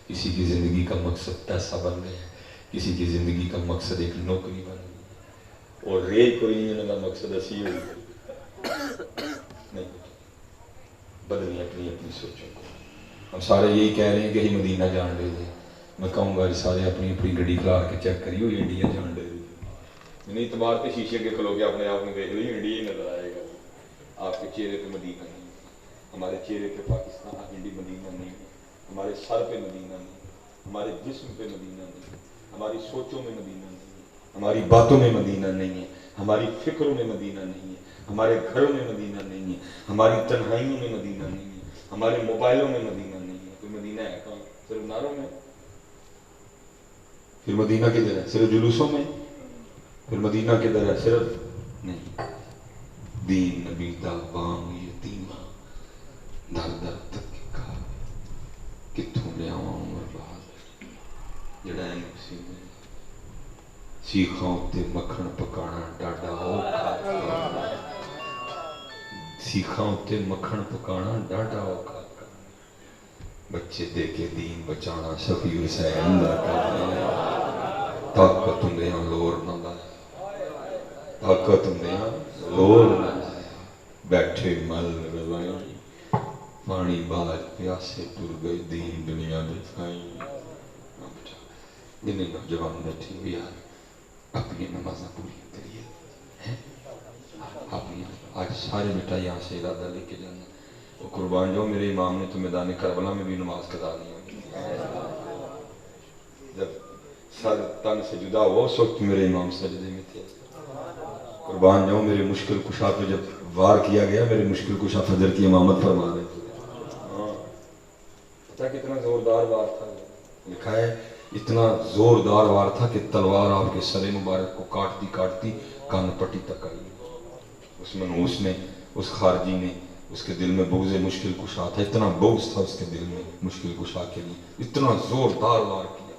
کسی کی زندگی کا مقصد پیسہ بننا ہے، کسی کی زندگی کا مقصد ایک نوکری بننا ہے. اور رے کوئی ان کا مقصد اسی ہوئی نہیں. بدلیں اپنی اپنی سوچوں کو. ہم سارے یہی کہہ رہے ہیں کہ ہی مدینہ جان دے دیں. میں کہوں گا سارے اپنی اپنی گڈی کھلار کے چیک کریے وہ انڈیا جان دے دیں. نہیں اعتبار کے شیشے کے کھلو کے اپنے آپ میں دیکھ لیں انڈیا ہی نظر آئے گا. آپ کے چہرے پہ مدینہ نہیں، ہمارے چہرے پہ پاکستان انڈی مدینہ نہیں، ہمارے سر پہ مدینہ نہیں، ہمارے جسم پہ مدینہ نہیں، ہماری سوچوں میں مدینہ نہیں، ہماری باتوں میں مدینہ نہیں ہے، ہماری فکروں میں مدینہ نہیں ہے، ہمارے گھروں میں مدینہ نہیں ہے، ہماری تنہائیوں میں مدینہ نہیں ہے، ہمارے موبائلوں میں مدینہ نہیں ہے. کوئی مدینہ ہے کہاں؟ صرف نعروں میں. پھر مدینہ کدھر ہے؟ صرف جلوسوں میں. پھر مدینہ کدھر ہے؟ صرف نہیں. دین نبی دا بام یتیمہ در در تک کے کار کتھوں لے آواں عمر بہادر جڑا ہے نفسی میں سیخاں تے مکھن پکانا ڈاڈا اوکھا. سیخاں تے مکھن پکانا ڈاڈا اوکھا. بچے دے کے دین بچانا شفیع حسین دا کام ہے. طاقت ہندیاں لور نہ لائے، طاقت ہندیاں لور نہ لائے. بیٹھے مل روائیں پانی باج پیاسے ٹر گئے دین دنیا دے سائیں. جنہیں نوجوان بیٹھے ہوئے یار اپنی نمازیں پوری کریے. اپنی آج سارے بیٹا یہاں سے ارادہ لے کے جانا. وہ قربان جاؤ میرے امام نے تو میدان کربلا میں بھی نماز قضا نہیں ہوئی. جب سر تن سے جدا ہوا اس وقت میرے امام سجدے میں تھے. قربان جاؤ میرے مشکل کشا پہ جب وار کیا گیا میرے مشکل کشا فجر کی امامت فرما رہے تھے. پتہ کتنا زوردار وار تھا. لکھا ہے اتنا زوردار وار تھا کہ تلوار آپ کے سر مبارک کو کاٹتی کان پٹی تک آئی. اس منحوس نے، اس خارجی نے، اس کے دل میں بغض مشکل کشا تھا. اتنا بغض تھا اس کے دل میں مشکل کشا کے لیے، اتنا زوردار وار کیا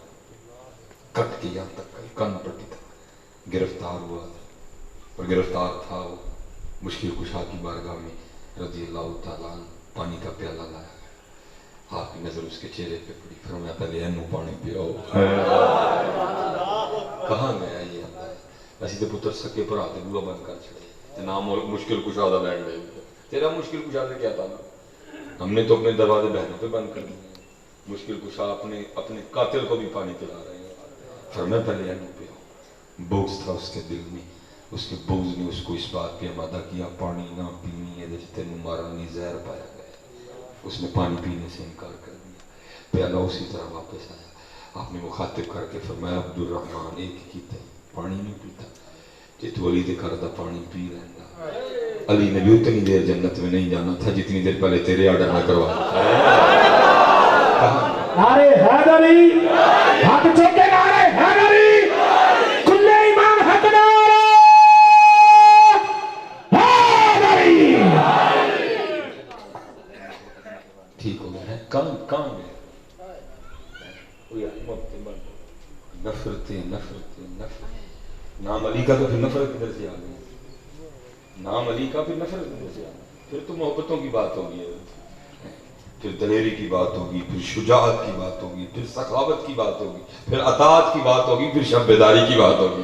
کٹ کے یہاں تک گئی کان پٹی تک. گرفتار ہوا اور گرفتار تھا وہ مشکل کشا کی بارگاہ میں رضی اللہ تعالیٰ عنہ. پانی کا پیالہ لایا، آپ کی نظر اس کے چہرے پہ پڑی. فرمایا پہلے اینو پانی پیاؤ. کہاں گیا یہ اللہ ہے؟ ایسی تو پتر سکے پر آتے بولا بند کر چھڑے نام مشکل کشا دا لینڈ لے. تیرا مشکل کشا سے کیا تھا نا؟ ہم نے تو اپنے دروازے بہنوں پہ بند کر دیے. مشکل کشا اپنے قاتل کو بھی پانی پلا رہے ہیں. فرمایا پہلے اینو پیاؤ. بغض تھا اس کے دل میں. اس کے بغض نے اس کو اس بات پہ آمادہ کیا پانی نہ پینی ہے جیسے تینوں مارانی زہر پایا گیا. اس نے پانی پینے سے انکار کر دیا. پیالہ اسی طرح واپس آیا. آپ نے مخاطب کر کے فرمایا عبد الرحمن ایک ہی تھا پانی نہیں پیتا جی تو علی دے گھر دا پانی پی رہا. علی نے بھی اتنی دیر جنت میں نہیں جانا تھا جتنی دیر پہلے تیرے آرڈر نہ کروا. نعرے حیدری ہاتھ چوکے نعرے حیدری کلے ایمان حق نعرہ حیدری. ٹھیک ہو گیا ہے کہاں گئے؟ نفرت نام علی کا تو پھر نفرت کدھر سے آ گئی؟ نام علی کا پھر نفرت کدھر سے آ گئی؟ پھر تو محبتوں کی بات ہوگی، پھر دلیری کی بات ہوگی، پھر شجاعت کی بات ہوگی، پھر سخاوت کی بات ہوگی، پھر اطاعت کی بات ہوگی، پھر شب بیداری کی بات ہوگی.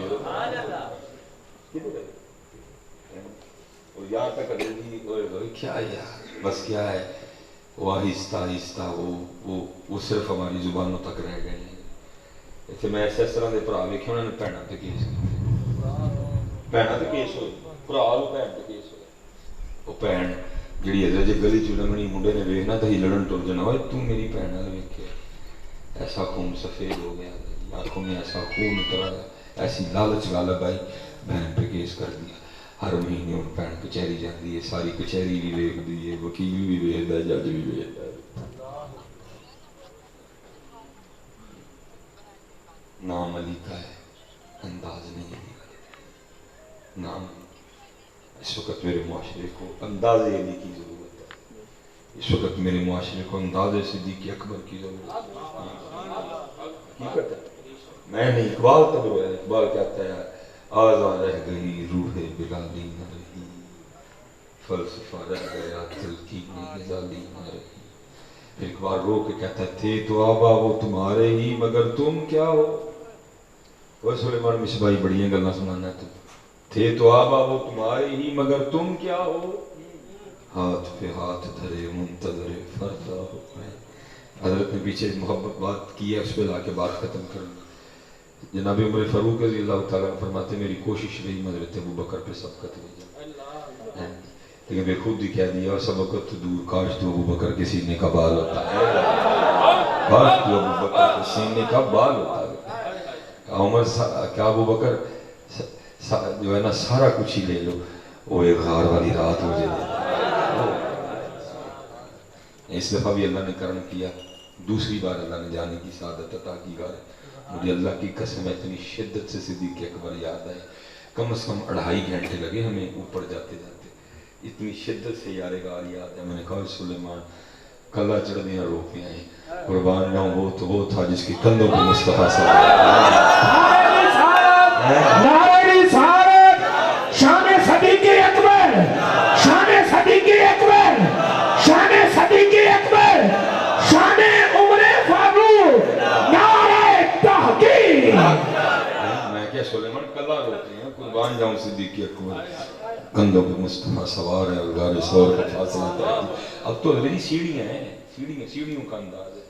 اور یہاں تک کیا یار بس کیا ہے وہ آہستہ آہستہ وہ صرف ہماری زبانوں تک رہ گئے ہیں. اتنے میں ایسے طرح کے برا ویکھے انہوں نے بھੈਣਾਂ تے کیس کیتے. بھੈਣاں تے کیس ہوئے برا وہ بھੈਣ تے کیس ہوئے. وہ بھੈਣ جڑی حضرت جی گلی چ لنگنی منڈے نے ویکھنا تو ہی لڑن ٹر جانا ہوئے تو میری بہن نال ویکھے ایسا خون سفید ہو گیا آنکھوں میں ایسا خون اتر آیا ایسی لالچ غالب آئی بہن پہ کیس کر دیا ہر مہینے ان بہن کچہری جاتی ہے ساری کچہری بھی ویکھدی ہے وکیل بھی ویکھدا ہے جج بھی ویکھدا ہے نام علی کا ہے انداز نہیں ہے نام اس وقت میرے معاشرے کو انداز علی کی ضرورت ہے اس وقت میرے معاشرے کو انداز صدیق اکبر کی ضرورت ہے میں نہیں اقبال تب رویا اقبال کہتا ہے آزاں رہ گئی روح بلالی نہ رہی فلسفہ رہ گیا تلقین غزالی نہ رہی پھر اقبال رو کے کہتا ہے تھے تو آبا وہ تمہارے ہی مگر تم کیا ہو وہ سلیمان مصباحی بڑیاں گلاں سنانا تو تھے تو آبا وہ تمہارے ہی مگر تم کیا ہو ہاتھ پہ ہاتھ دھرے منتظر فردا ہو حضرت نے پیچھے محبت بات کی ہے اس پہ لا کے بات ختم کرنا جناب عمر فاروق رضی اللہ تعالیٰ فرماتے میری کوشش رہی حضرت ابو بکر پہ سبقت لے جائے لیکن میں خود ہی کہہ دیا سبقت دور کاش تو ابو بکر کے سینے کا بال ہوتا ہے کاش تو ابو بکر کے سینے کا بال ہوتا ہے عمر کیا ابو بکر جو ہے نا سارا کچھ ہی لے لو وہ ایک غار والی رات ہو جائے اس دفعہ بھی اللہ نے کرم کیا دوسری بار اللہ نے جانے کی سعادت عطا کی مجھے اللہ کی قسم اتنی شدت سے صدیق اکبر یاد آئے کم از کم 2.5 گھنٹے لگے ہمیں اوپر جاتے جاتے اتنی شدت سے یار غار یاد ہے میں نے کہا سلیمان کلا چڑھدیاں رو پہ آئیں قربان جاؤں وہ تھا جس کی کندھوں پہ مصطفیٰ صلی شان صدیق اکبر شان صدیق اکبر شان صدیق اکبر شان عمر فاروق نعرہ تحقیق میں کیا سلیمان کلا روتے ہیں قربان جاؤں صدیق اکبر کندھوں پہ مصطفیٰ سوار ہے اور غار ثور کا فاصلہ طے اب تو میری سیڑھیاں ہیں سیڑھیوں کا انداز ہے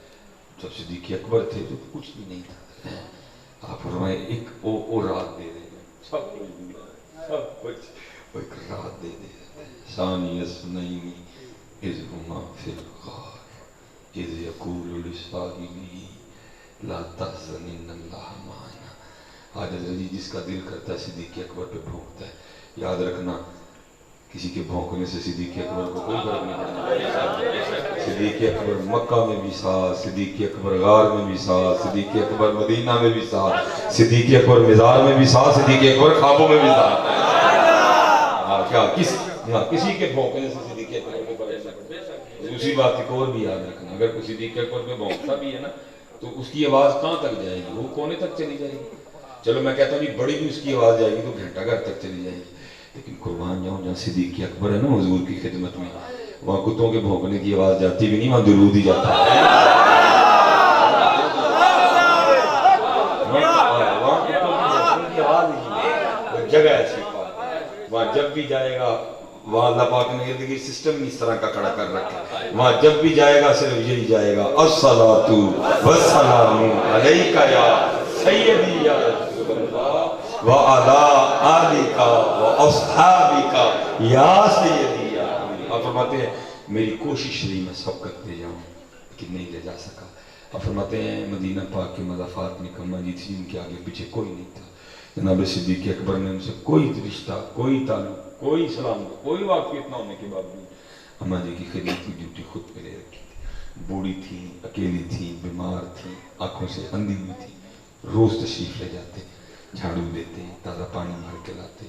جب صدیق اکبر تھے تو کچھ بھی نہیں تھا آپ فرمائے ایک وہ رات دے دیں سب کچھ وہ ایک رات دے دے ثانی اسنین اذ ہما فی الغار اذ یقول لصاحبہ لا تحزن ان اللہ معنا آج عزیز جس کا دل کرتا ہے صدیق اکبر پہ بھونکتا ہے یاد رکھنا کسی کے بھونکنے سے صدیق اکبر کو کوئی فرق نہیں پڑتا صدیق اکبر مکہ میں بھی ساتھ صدیق اکبر غار میں بھی ساتھ صدیق اکبر مدینہ میں بھی ساتھ صدیق اکبر مزار میں بھی ساتھ صدیق اکبر خوابوں میں بھی ساتھ کیا کسی کے بھونکنے سے صدیق اکبر کو فرق نہیں پڑتا دوسری بات ایک اور بھی یاد رکھنا اگر کوئی صدیق اکبر پہ بھونکتا بھی ہے نا تو اس کی آواز کہاں تک جائے گی وہ کونے تک چلی جائے گی چلو میں کہتا ہوں جی بڑی بھی اس کی آواز جائے گی تو گھنٹہ گھر تک چلی جائے گی لیکن قربان جاؤں جہاں صدیق اکبر ہے نا حضور کی خدمت میں وہاں کتوں کے بھونکنے کی آواز جاتی بھی نہیں وہاں درود ہی جاتا ہے وہاں کتوں کی آواز ہی جگہ ایسی وہاں جب بھی جائے گا وہاں اللہ پاک نے یہ سسٹم اس طرح کا کھڑا کر رکھا وہاں جب بھی جائے گا صرف یہی جائے گا الصلاۃ والسلام علیک یا سیدی یا رسول اللہ وعلی آلک واصحابک یا سیدی یا حبیبی آپ فرماتے ہیں میری کوشش رہی میں سبقت دے جاؤں لیکن نہیں لے جا سکا آپ فرماتے ہیں مدینہ پاک کے مضافات میں کم جی تھی ان کے آگے پیچھے کوئی نہیں تھا جناب صدیق اکبر نے ان سے کوئی رشتہ کوئی تعلق کوئی سلام کوئی واقفیت نہ ہونے کے باوجود اماں جی کی خدمت کی ڈیوٹی خود پہ لے رکھی تھی بوڑھی تھی اکیلی تھی بیمار تھی آنکھوں سے اندھی ہوئی تھی روز تشریف لے جاتے جھاڑو دیتے تازہ پانی بھر کے لاتے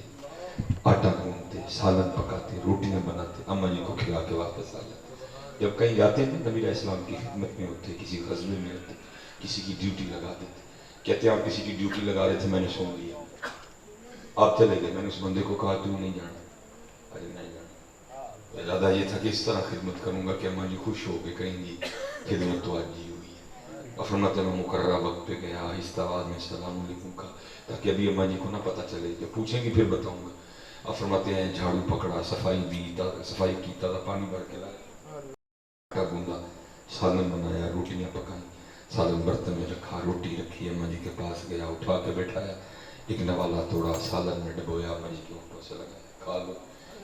آٹا گوندتے سالن پکاتے روٹیاں بناتے اماں جی کو کھلا کے واپس آ جاتے جب کہیں جاتے ہیں نبی علیہ السلام کی خدمت میں ہوتے کسی غزوے میں ہوتے کسی کی ڈیوٹی لگا دیتے کہتے ہیں آپ کسی کی ڈیوٹی لگا رہے تھے میں نے سن لیا آپ چلے گئے میں نے اس بندے کو کہا تو نہیں جانا ارے نہیں جانا ارادہ یہ تھا کہ اس طرح خدمت کروں گا کہ اماں جی خوش ہو کے کہیں گی خدمت تو آج جی ہوئی ہے فرماتے میں مقررہ وقت پہ گیا آہستہ آواز میں السلام علیکم کا تاکہ ابھی اماں جی کو نہ پتہ چلے جب پوچھیں گے پھر بتاؤں گا فرماتے ہیں جھاڑو پکڑا صفائی دی صفائی کی تازہ پانی بھر کے لایا گوندا سالن بنایا روٹیاں پکائیں سالن برتن میں رکھا روٹی رکھی اماں جی کے پاس گیا اٹھا کے بیٹھایا ایک نوالا توڑا سالن میں ڈبویا اماں جی کے اونٹوں سے لگایا کھا لو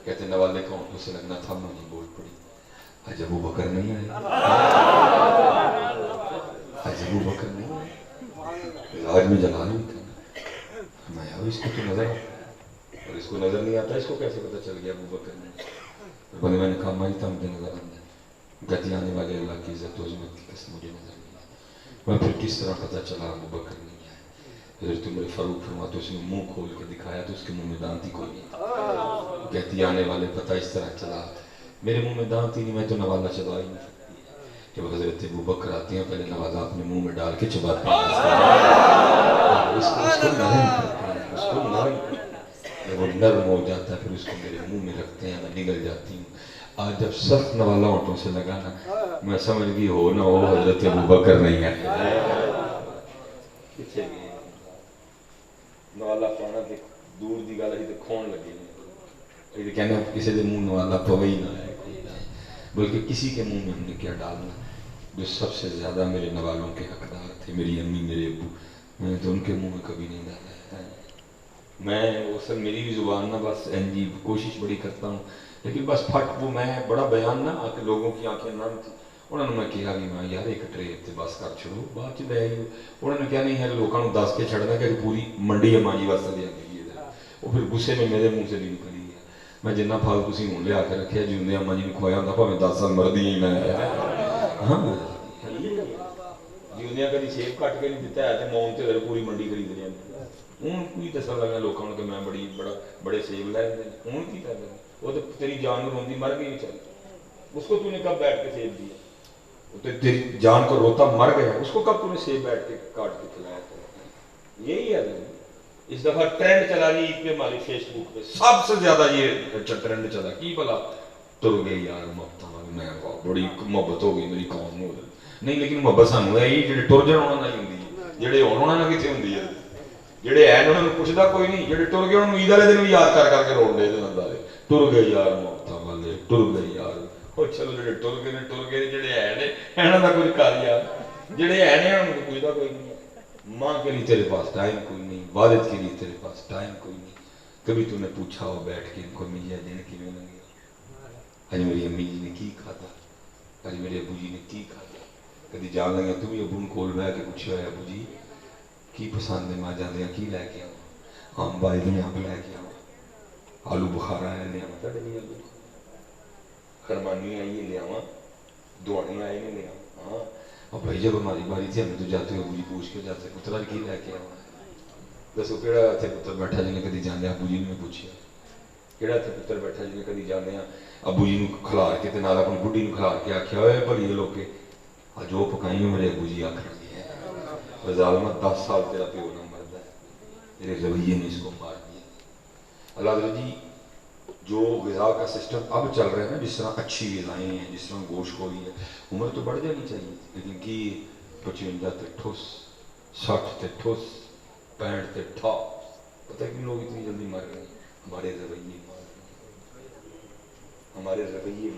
کہتے نوالے کا ہونٹوں سے لگنا تھا نہیں بول پڑی آج ابو بکر نہیں آئے آج ابو بکر نہیں آئے آج میں جلال بھی تھا میں یار اس کو تو نظر اور اس کو نظر نہیں آتا اس کو کیسے پتہ چل گیا ابو بکر نہیں بولے میں نے کہا مائی تھا مجھے نظر آنے گتی آنے والے اللہ کی عزت و عظمت کی قسم مجھے نظر نہیں آتا میں پھر کس طرح پتہ چلا ابو بکر نہیں آئے حضرت عمر فاروق فرما تو اس نے منہ کھول کے دکھایا تو اس کے منہ میں دانتی کوئی نہیں تھا کہتی آنے والے پتہ اس طرح چلا میرے منہ میں دانتی نہیں میں تو نوالا چبا ہی نہیں سکتی جب حضرت ابو بکر آتے ہیں پہلے نوالا اپنے منہ میں ڈال کے چباتے ہیں اس کو نرم کرتے ہیں اس کو نرم جب وہ نرم ہو جاتا ہے پھر اس کو میرے منہ میں رکھتے ہیں میں نگل جاتی ہوں آج جب سخت نوالا ہونٹوں سے لگا نا میں سمجھ گئی ہو نہ ہو حضرت ابو بکر نہیں ہے پیچھے گئے نوالا پانا تے دور دی گل ہے تے کھون لگے یہ کہنا کسی دے منہ نوالا پوے ہی نہ ہے بلکہ کسی کے منہ میں ہم نے کیا ڈالنا جو سب سے زیادہ میرے نوالوں کے حقدار تھے میری امی میرے ابو میں نے تو ان کے منہ میں کبھی نہیں ڈالا میں اصل میری بھی زبان نہ بس جی کوشش بڑی کرتا ہوں لیکن بس پھٹ وہ میں بڑا بیان نہ آ کے لوگوں کی آنکھیں نرم تھی انہوں نے میں کہا کہ میں یار ایک ٹریپ تے بس کر چھڑو بعد چ لے آئی انہوں نے کہا نہیں ہے لوگوں کو دس کے چھڑنا کہ پوری منڈی ہے ماجی واسطے دے آتی ہے وہ پھر غصے میں میرے منہ سے نہیں نکلی ہے میں جنہ پھل تسی ہوں لیا کے رکھیا جیوندے اما جی نے کھوایا ہوندا بھاویں 10 سال مرضی ہی میں ہاں جیوندے کدی سیب کٹ کے نہیں دتا ہے تے مون تے پوری منڈی خرید لیا ہوں کوئی دسن لگا لوگوں نے کہ میں بڑے سیب لے آندے ہوں کی کر وہ تو تیری جان روندی مر گئی چل اس کو تو نے کب بیٹھ کے سیب دیا تیری جان کو روتا مر گیا اس کو کب تو نے سیب بیٹھ کے کاٹ کے کھلایا یہی ہے اس دفعہ ٹرینڈ چلا جی عید پہ ہماری فیس بک پہ سب سے زیادہ یہ ٹرینڈ چلا کی بلا تر گئے یار میں بڑی محبت ہو گئی میری قوم ہو نہیں لیکن محبت سانو ہے یہ جڑے ٹر جان انہاں نال ہوندی ہے جڑے ہون انہاں نال کتے ہوندی ہے جڑے ہیں انہاں نوں پوچھدا کوئی نہیں جڑے ٹر گئے انہاں نوں عید والے دن بھی یاد کر کے روڑ دے جناب والے ٹر گئے یار محبت والے ٹر گئے یار او چلو جڑے ٹر گئے جڑے ہیں نے انہاں دا کوئی کر یار جڑے ہیں نے انہاں نوں پوچھدا کوئی نہیں ماں کے لیے تیرے پاس ٹائم کوئی نہیں والد کے لیے تیرے پاس ٹائم کوئی نہیں کبھی تو نے پوچھا ہو بیٹھ کے ان کو میاں دن کیویں لگے آج میری امی جی نے کی کھاتا آج میرے ابو جی نے کی کھاتا کدی جان لگا تو بھی ابو کول بیٹھ کے پوچھا ہے ابو جی کی پسند ہے ماں جاندے کی لے کے آواں آم بائی دے آم لے کے آواں آلو بخارا ہے لے آواں تڑے نہیں آلو خرمانی آئی لے آواں دوڑی آئی نے لے آواں ہاں اور بھائی جب ہماری باری تھی ہمیں تو جاتے ابو جی پوچھ کے جاتے پترا کی لے کے آواں دسو کیڑا اتنے پتر بیٹھا جی نے کدی جانے ابو جی نے میں پوچھیا کیڑا اتنے پتر بیٹھا جی نے کدی جانے ابو جی نو کھلار کے تے نال اپنی بڈھی نو کھلار کے آکھیا ہوئے بھلی لوگ کے اج وہ پکائی میرے ابو جی آکھن گے ظالمہ 10 سال تیرا پیو نہ مردا ہے تیرے رویے نے اس کو مار دیا اللہ تعالی جی جو غذا کا سسٹم اب چل رہا ہے نا جس طرح اچھی غذائیں ہیں جس طرح گوشت خوری ہے عمر تو بڑھ جانی چاہیے لیکن کی 55 تے ٹھوس 60 تے ٹھوس 65 تے ٹھاپ پتہ کیوں لوگ اتنی جلدی مر گئے ہمارے رویے ہمارے رویے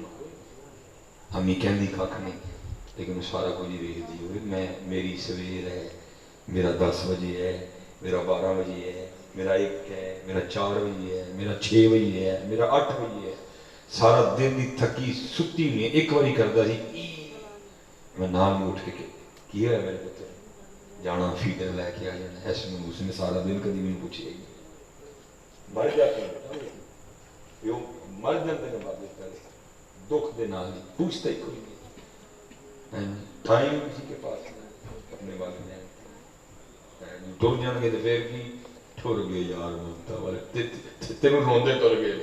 ہم ہی کہندی کھاک نہیں لیکن سارا کچھ ہی ویکھ دی ہوئے میں میری سویر ہے میرا 10 بجے ہے میرا 12 بجے ہے میرا 1 ہے میرا 4 بجے ہے میرا 6 بجے ہے میرا 8 بجے ہے سارا دن دی تھکی ستی ہوئی ایک باری کردا سی میں نام اٹھ کے کی ہے میرے پتر جانا فیڈر لے کے آ جانا ایسے میں اس نے سارا دن کدی نہیں پوچھے مر جاتے ہیں پیو مر جاتے ہیں بعد دکھ دے نال پوچھتا ہی کوئی نہیں ٹائم کسی کے پاس نہیں اپنے والدین ٹر جان گے تو پھر کی ٹر گئے یار ممتا والے تینوں روندے ٹر گئے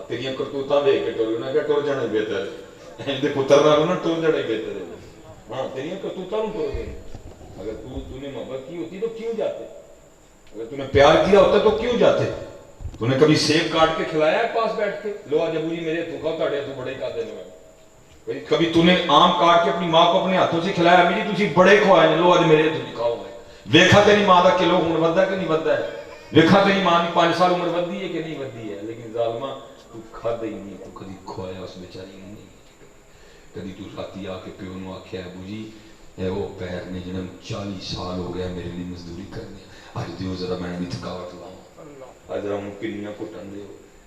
تیریاں کرتوتاں دیکھ کے ٹر گئے انہیں کہا ٹر جانا ہی بہتر ہے اندے پتر نال انہیں ٹر جانا ہی بہتر ہے ہاں تیریاں کرتوتاں نوں ٹر گئے اگر تو نے محبت کی ہوتی تو کیوں جاتے اگر تو نے پیار کیا ہوتا تو کیوں جاتے تو نے کبھی سیب کاٹ کے کھلایا ہے پاس بیٹھ کے لو آج ابو جی میرے تھوکا تاڑیا تو بڑے کھاتے ہیں کبھی تو نے آم کاٹ کے اپنی ماں کو اپنے ہاتھوں سے کھلایا امی جی تسی بڑے کھوائے نے لو آج میرے تو کھاؤ ہے ویکھا تیری ماں دا کلو عمر وددا کہ نہیں وددا ہے ویکھا تیری ماں دی 5 سال عمر ودی ہے کہ نہیں ودی ہے لیکن ظالمہ تو کھادا ہی نہیں تو کبھی کھوایا اس بیچاری نے نہیں کبھی تو راتی آ کے پیو نو آکھیا ابو جی اے وہ پیر نے جنہاں 40 سال ہو گیا میرے لیے مزدوری کرنے اج دیو ذرا میں بھی تھکاوٹ لاؤں اج ذرا ہوں پنیاں کٹن دیو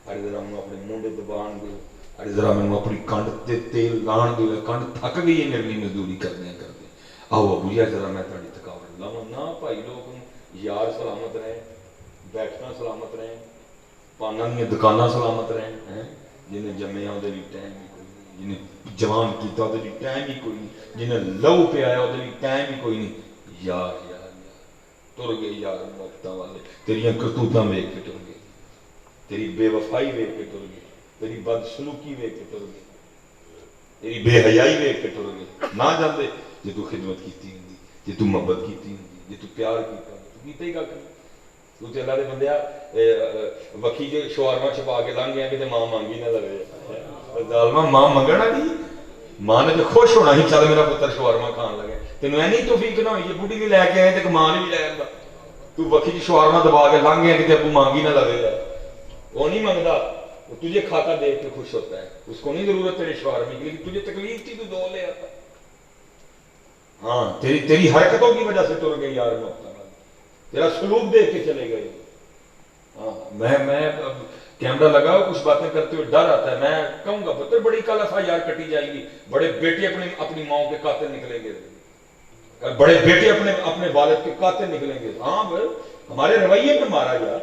اڑے ذرا مینوں اپنے منڈے دبان دے، اڑے ذرا مینوں اپنی کنڈ تے تیل لان دے، کنڈ تھک گئی ہے میری مزدوری کرنے کرتے، آؤ ابو جی ذرا میں تہاڈی تھکاوٹ لاواں نہ بھائی لوگ یار سلامت رہیں، بیٹھنا سلامت رہیں، پاناں دیاں دکاناں سلامت رہیں، جنہیں جمیا وہ ٹائم ہی کوئی نہیں، جنہیں جوان کیتا وہ ٹائم ہی کوئی نہیں، جنہیں لہو پیا وہ ٹائم ہی کوئی نہیں، یار یار یار تر گئے یار موقتاں والے، تیریاں کرتوتاں ویکھ کے ٹر گئے، تیری بے وفائی ویکھ کے ٹر گئے، تیری بد سلوکی ویکھ کے ٹر گئے، تیری بے حیائی ویکھ کے ٹر گئے، نہ جاندے جے تو خدمت کیتی ہوندی، جے تو محبت کیتی ہوندی، جے تو پیار کیتا تو کیتا ہی کھ نہیں، تو تے اللہ دے بندیا وکھی جو شوارما چھپا کے لنਘ گیا کہ ماں مانگی نہ لگے، ظالما ماں منگنا نہیں، ماں نے تو خوش ہونا ہی چل میرا پتر شوارما کھان لگا، تینوں اینی توفیق نہ ہوئی جے بڈھی بھی لے کے آئے تے ماں نے بھی لے آندا، تو وکھی جی شوارما دبا کے لنਘ گیا کہ ابو مانگی نہ لگے گا، وہ نہیں منگتا، وہ تجھے کھاتا دیکھ کے خوش ہوتا ہے، اس کو نہیں ضرورت تیرے شوارمے کی، لیکن تجھے تکلیف تھی تو دو لے آتا، ہاں تیری حرکتوں کی وجہ سے ٹر گئی یار موقع تیرا سلوک دیکھ کے چلے گئے، ہاں میں کیمرہ لگا ہو کچھ باتیں کرتے ہوئے ڈر آتا ہے، میں کہوں گا پتر بڑی کل FIR کٹی جائے گی، بڑے بیٹے اپنی ماں کے قاتل نکلیں گے، بڑے بیٹے اپنے والد کے قاتل نکلیں گے، ہاں بھائی ہمارے رویے پہ مارا یار،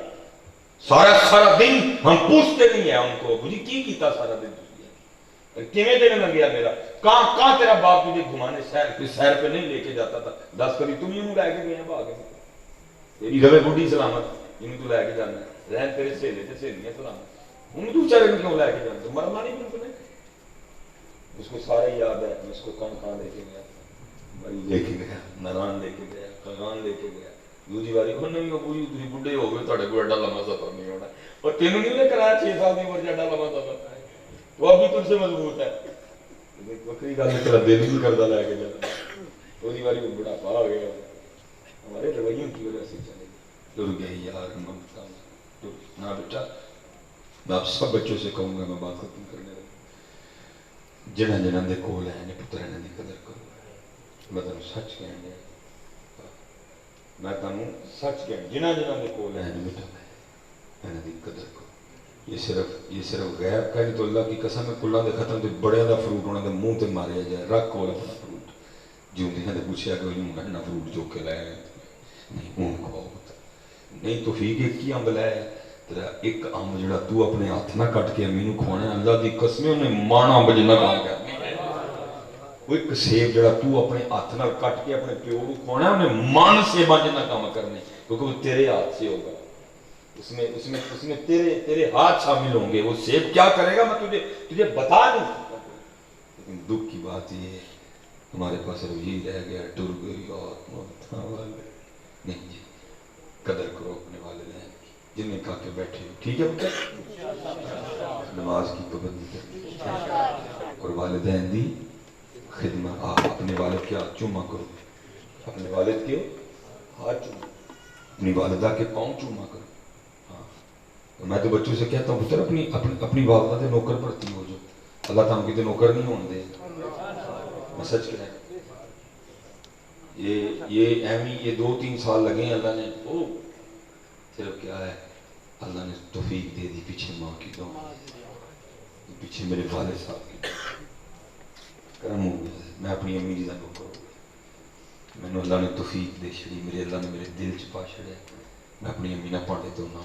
سارا دن ہم پوچھتے نہیں ہیں ان کو مجھے کی کیتا سارا دن کیویں دن لگیا میرا، کہاں تیرا باپ تجھے گھمانے سیر پہ نہیں لے کے جاتا تھا، 10 کبھی تم ہی انہوں لے کے گئے ہیں بھاگ تیری گوے بڈھی سلامت جنہوں تو لے کے جانا ہے، رہن تیرے سہیلے تے سہیلیاں سلامت، انہوں تو بیچارے کو کیوں لے کے جانا، مرنا نہیں بالکل، اس کو سارا یاد ہے، میں اس کو کہاں لے کے گیا، مری لے کے گیا، ناران لے کے گیا، قرآن لے کے گیا، دوسری باری وہ نہیں ابو جی تھی بڈھے ہو گئے تھوڑے کو ایڈا لمبا سفر نہیں ہونا، اور تینوں نہیں انہیں کرایا 6 سال کی عمر سے ایڈا لمبا سفر، وہ ابھی تم سے مضبوط ہے، وکری گل ہے تیرا دل نہیں کرتا لے کے جانا، دوسری باری وہ بڑھاپا آ گیا، ہمارے رویوں کی وجہ سے چلے ٹر گئے یار ممتا نہ بیٹا، میں آپ سب بچوں سے کہوں گا، میں بات ختم کرنے لگا، جنہاں دے کول ہیں پتر انہاں دی قدر کرو، میں تمہیں سچ کہہ گیا، میں تمہیں سچ کہہ جنہاں دے کول ہیں بیٹا انہاں دی قدر کرو، یہ صرف غیب کہیں تو اللہ کی قسم ہے کلاں دے ختم تے بڑے دا فروٹ انہاں دے منہ تے ماریا جائے، رکھ کول اپنا فروٹ، جو انہاں نے پوچھا کہ انہوں نے فروٹ جو کے لائے نہیں اون کو نہیں توفیق ایک ہی امب لائے تیرا ایک امب جڑا تو اپنے ہاتھ نہ کٹ کے امی نو کھوانا اللہ دی قسم انہیں مانا امب جنہ کام کر وہ ایک سیب جڑا تو اپنے ہاتھ نہ کٹ کے اپنے پیو نو کھوانا انہیں مان سیبا جنہ کام کرنے کیونکہ وہ تیرے ہاتھ سے ہوگا، اس میں تیرے ہاتھ شامل ہوں گے، وہ سیب کیا کرے گا میں تجھے بتا نہیں سکتا، لیکن دکھ کی بات یہ ہے ہمارے پاس روی رہ گیا ٹر گئی اور نہیں جی قدر کرو اپنے والدین کی جن نے کہا کہ بیٹھے ہو ٹھیک ہے پتر نماز کی پابندی کرنی اور والدین دی خدمت، آپ اپنے والد کے ہاتھ چوما کرو، اپنے والد کے ہاتھ چوما، اپنی والدہ کے پاؤں چوما کرو، ہاں میں تو بچوں سے کہتا ہوں پتر اپنی والدہ دے نوکر بھرتی ہو جو، اللہ تعالیٰ کتے نوکر نہیں ہون دے، میں سچ کہہ رہا یہ ایمی یہ 2-3 سال لگے ہیں اللہ نے وہ صرف کیا ہے اللہ نے توفیق دے دی، پیچھے ماں کی دعا پیچھے میرے والد صاحب کی کرم ہو گیا، میں اپنی امی جی کا نوکر ہو گیا، میں نے اللہ نے توفیق دے چھڑی، میرے اللہ نے میرے دل چ پا چھڑیا، میں اپنی امی نہ پاڑے تو نہ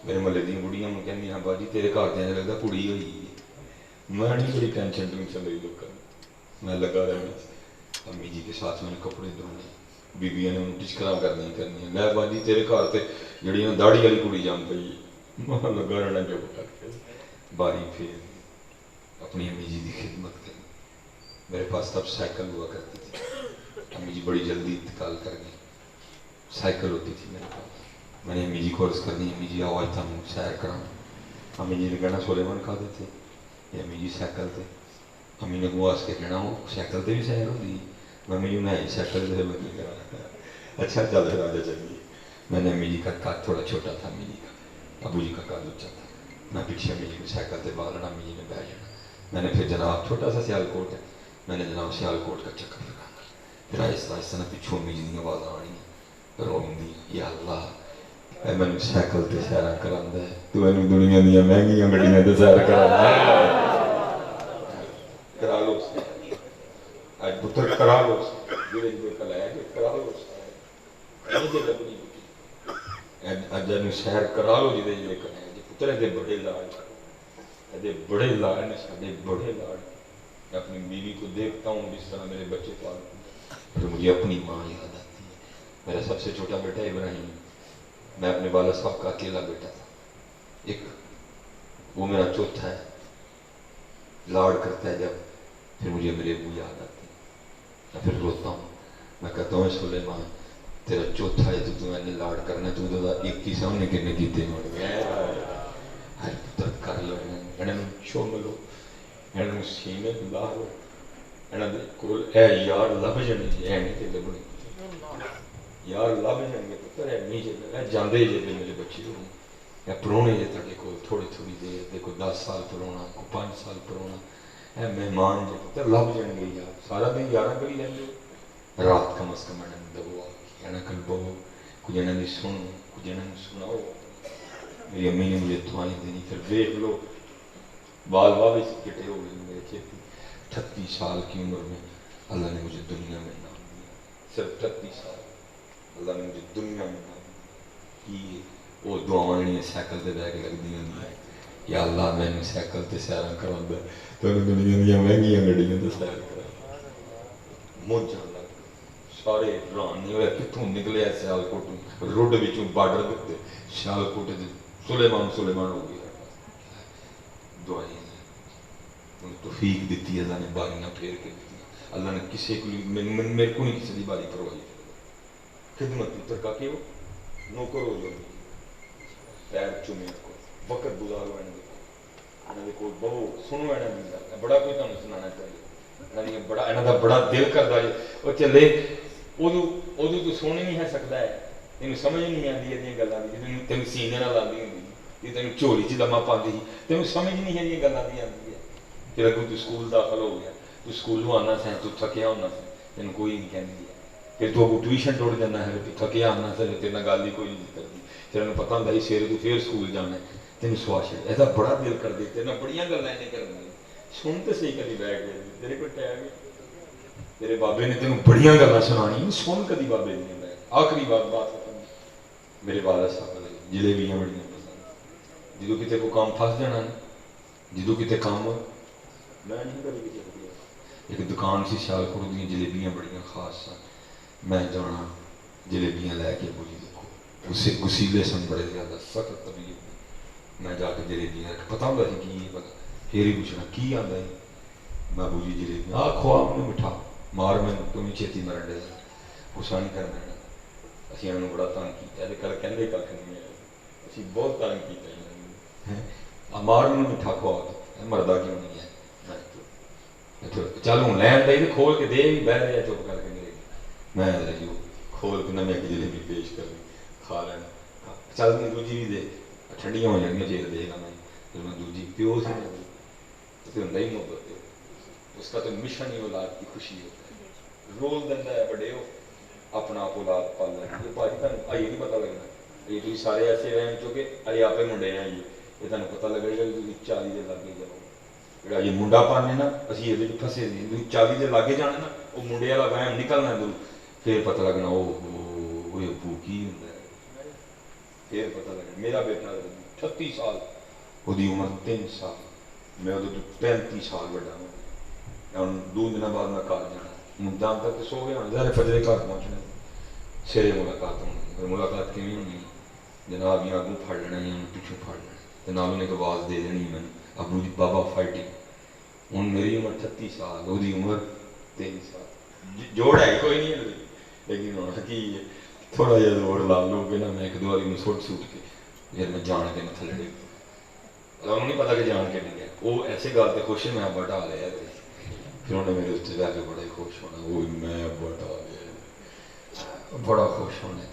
میرے محلے دیا بڑھیاں میں کہنی ہاں باجی تیرے گھر دیا لگتا کڑی ہوئی، میں نہیں بڑی ٹینشن لئی لوگوں میں لگا رہنا، امی جی کے ساتھ میں نے کپڑے دھونے، بیبیاں نے انہوں ٹچکراں کرنی لے باجی تیرے گھر تے جڑی داڑھی والی کڑی جان پئی میں لگا رہنا جو کر کے باری پھیر اپنی امی جی کی خدمت کرنی، میرے پاس تب سائیکل ہوا کرتی تھی، امی جی بڑی جلدی انتقال کر گئی، سائیکل ہوتی تھی میرے پاس، میں نے امی جی کو عرض کرنی امی جی آؤ آج تم سیر کراں، امی جی نے کہنا سلیمان کھا دیتے یہ امی جی سائیکل تے، امی نے کو ہس کے کہنا وہ سائیکل تے بھی سیر ہوتی، امی جی نے سائیکل سے بندی کرا، اچھا چل رہا آجا چلیے، میں نے امی جی کا قد تھوڑا چھوٹا تھا، امی جی کا ابو جی کا قد اونچا تھا، میں پیچھے امی جی کو سائیکل تے بالنا، امی جی نے بیٹھ جانا، میں نے پھر جناب چھوٹا سا سیال کوٹ ہے، میں نے جناب سیال کوٹ کا چکر لگانا، پھر آہستہ آہستہ نہ پیچھوں امی جی کی آواز آنی روندی یا اللہ میں سائیکل تے سیراں کراوندا ہے تو اینو دنیا دیاں مہنگیاں گڈیاں تے سیر کراوندا کرا لو اج پتر کرا لو جڑے جڑے کلایا کہ کرا لو نہیں دے لبنی اج اینو سیر کرا لو جڑے جڑے کلایا جی پتر دے بڑے لاڈ دے بڑے لاڈ نے ساڈے بڑے لاڈ میں اپنی بیوی کو دیکھتا ہوں جس طرح میرے بچے پالتے پھر مجھے اپنی ماں یاد آتی ہے میرا سب سے چھوٹا بیٹا ابراہیم میں اپنے والد صاحب کا اکیلا بیٹا تھا ایک وہ میرا چوتھا ہے لاڈ کرتا ہے جب پھر مجھے میرے ابو یاد آتے ہیں میں پھر روتا ہوں میں کہتا ہوں سلیمان تیرا چوتھا ہے تو میں نے لاڈ کرنا تو دا ایک کی سامنے کنے کیتے ہر پتر کر لو انہوں چوم لو انہوں سینے لا لو انہوں کول اے یار لب جانے اے نہیں تے لبنے یار لب جانے پتر اے نہیں جانے جاندے جے میرے بچے ہوں یا پرونے جے تڑے کو تھوڑی تھوڑی دیر دیکھو 10 سال پرونا کو 5 سال پرونا اے مہمان جے پتر لب جانے گے یار سارا دن یارہ کری لیں رات کم از کم انہوں دبوا انہوں کل بہو کچھ انہوں نے سن کچھ انہوں نے سناؤ میری امی نے مجھے دعائیں دینی پھر دیکھ لو بال واوی سے کٹے ہو گئے میرے کھیتی 38 سال کی عمر میں اللہ نے مجھے دنیا میں نام دیا صرف 38 سال اللہ نے مجھے دنیا میں نام دیا وہ دعائیں سائیکل تے بیٹھ کے لگ دی ہیں یا اللہ میں نے سائیکل تے سیراں کراوندا تو دنیا دیاں مہنگیاں گڈیاں تے سیر کرا موجاں لگ سارے حیران نہیں ہوئے کتوں نکلے سیالکوٹ روڈ وچوں بارڈر دے سیالکوٹ تے سلیمان ہو گیا دعائیں توفیق دیتی اللہ نے باریاں پھیر کے دیتی اللہ نے کسی کو میرے کو نہیں کسی دی باری پروائی خدمت پتر کا کہ وہ نوکر ہو جو پیر چومے کو وقت گزارو انہوں نے کوئی بہو سنو انہوں نے بڑا کوئی تمہیں سنانا چاہیے بڑا انہوں دا بڑا دل کرتا ہے وہ چلے ادو تو سونے نہیں ہے سکتا ہے تینوں سمجھ نہیں آتی ہے گلاں دی تینوں سینے نال آندی ہوندی یہ تینوں جھولی چ لما پاندی سی تینوں سمجھ نہیں ہے یہ گلاں دی آندی ہے پھر اگوں تو سکول داخل ہو گیا تو سکولوں آنا سا تو تھکیا ہونا سا تینوں کوئی نہیں کہندی ہے پھر تو اگوں ٹیوشن ٹوڑ جانا ہے تو تھکیا آنا سا تیرے نال گل ہی کوئی نہیں کرتی پھر انہوں پتہ ہوندا سی سویرے تو پھر سکول جانا ہے تینوں سوا چھڑ ایسا بڑا دل کر دے تیرے بڑیاں گلاں نہیں کرنی سن تے صحیح کبھی بیٹھ گئے تیرے کوئی ٹائم تیرے بابے نے تینوں بڑیاں گلاں سنانی سن کبھی بابے نہیں بیٹھ آخری بات ختم میرے والد صاحب جلیبیاں بڑیاں پسند جدوں کتے کو کام پھس جانا جدوں کتے کام میں نہیں کبھی کسی کو دیا ایک دکان سی سیالکوٹ دیاں جلیبیاں بڑیاں خاص سن میں جانا جلیبیاں لے کے بولی دیکھو اسے گسیلے سن بڑے زیادہ سخت طبیعت میں جا کے جلیبیاں پتہ ہوندا سی کی پتہ پھر ہی پوچھنا کی آندا ہے میں بولی جلیبیاں آ کھوا میں مٹھا مار میں تمہیں چھیتی مرن دے غصہ نہیں کرنا اسی انہوں بڑا تنگ کیتا ہے کل کہندے کھ نہیں ہے اسی بہت تنگ کیتا ہے مار میں مٹھا کھوا مردا کیوں نہیں ہے چل ہوں لین دے کھول کے دے بھی بہ رہے چپ کر کے میرے میں جو کھول کے نہ جلیبی پیش کر کھا لینا چل میں دوجی بھی دے ٹھنڈیاں ہو جانگیاں چیر دے گا میں دوجی پیو سے تو نہیں محبت اس کا تو مشن ہی اولاد کی خوشی ہوتا ہے رول دینا ہے بڑے ہو اپنا آپ اولاد پالنا ہے یہ پاجی تمہیں آئیے نہیں پتہ لگنا یہ تھی سارے ایسے رہے چونکہ ارے آپ منڈے ہیں یہ تمہیں پتہ لگے گا کہ 40 دے لگے جاؤ جڑا یہ منڈا پانے نا اسی یہ پھسے نہیں 40 دے لاگے جانے نا وہ منڈے والا وہم نکلنا دور پھر پتہ لگنا وہ ابو کی ہوندا ہے پھر پتہ لگنا میرا بیٹا 38 سال وہی عمر 3 سال میں وہ 35 سال بڑا ہوں 2 دن بعد میں گھر جانا مدام تک تو سو گیا ظاہر فجرے گھر پہنچنا سیرے ملاقات ہونی ملاقات کیویں ہونی جناب یا اگوں پھڑ لینا یا پیچھوں پھڑ لینا تے نال نے آواز دے دینی میں ابو جی بابا فائٹنگ ہوں میری عمر 36 سال وہی عمر 3 سال جوڑ ہے کوئی نہیں ہے لیکن ہونا کی تھوڑا جہا زور لا لو کہ نا میں ایک دو باری سٹ سوٹ کے پھر میں جان کے نہ تھلے انہوں نہیں پتا کہ جان کے نہیں گیا وہ ایسے گل تے خوش ہے میں ابا ڈا لیا پھر انہوں نے میرے اس سے جا کے بڑا ہی خوش ہونا وہ میں ابا ڈا لیا بڑا خوش ہونا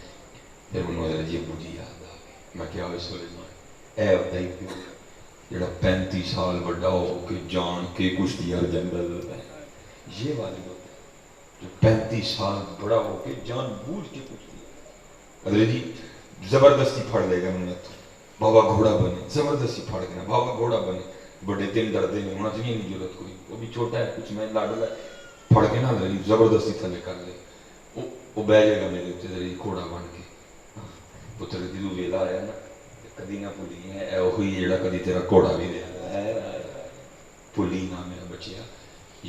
پھر انہوں نے جی ابو جی یاد آ گئی میں کیا ہوئے سلیمان اے ہوتا ہی پیو جڑا 35 سال بڑا ہو کے جان کے کشتی ہر جنگل ہوتا ہے یہ والی ہوتا ہے جو 35 سال بڑا ہو کے جان بوجھ کے کشتی اگلے جی زبردستی پھڑ لے گا انہیں تو بابا گھوڑا بنے زبردستی پھڑ گیا بابا گھوڑا بنے بڑے تین ڈردے میں ہونا چاہیے نہیں ضرورت کوئی وہ بھی چھوٹا ہے کچھ میں لاڈ ہے پھڑ کے نہ لے زبردستی تھلے کر لے وہ بہ جائے گا میرے اتنے ذریعے گھوڑا بن کے پتر جدو ویلا آیا نا کدی نہ بھولی ہے اے وہی جڑا کدی تیرا گھوڑا بھی دیا ہے بھولی نہ میرا بچیا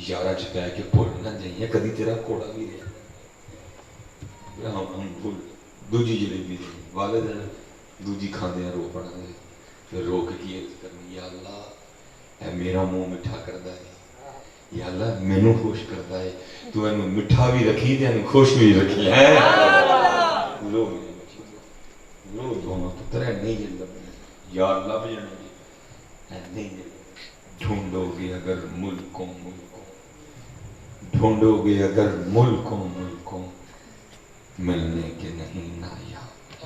یارہ چ پہ کے بھول نہ جائیے کدی تیرا گھوڑا بھی دیا ہم بھول دوجی جلیبی والد دوجی کھاندے ہیں رو پڑا دے پھر رو کے کی عرض کرنی یا اللہ اے میرا منہ میٹھا کردا ہے یا اللہ مینوں خوش کردا ہے تو اینو میٹھا بھی رکھی تے اینو خوش بھی رکھی ہے رو میرے بچے رو دونوں پتر ہے نہیں جل یا اللہ بجانے جی ہے نہیں جل ڈھونڈو گے اگر ملکوں ڈھونڈو گے اگر ملکوں ملنے کے نہیں نایاب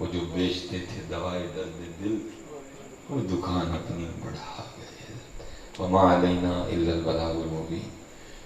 وہ جو بیچتے تھے دوائے درد دل وہ دکان اپنی بڑھا گئے وما علینا الا البلاغ المبین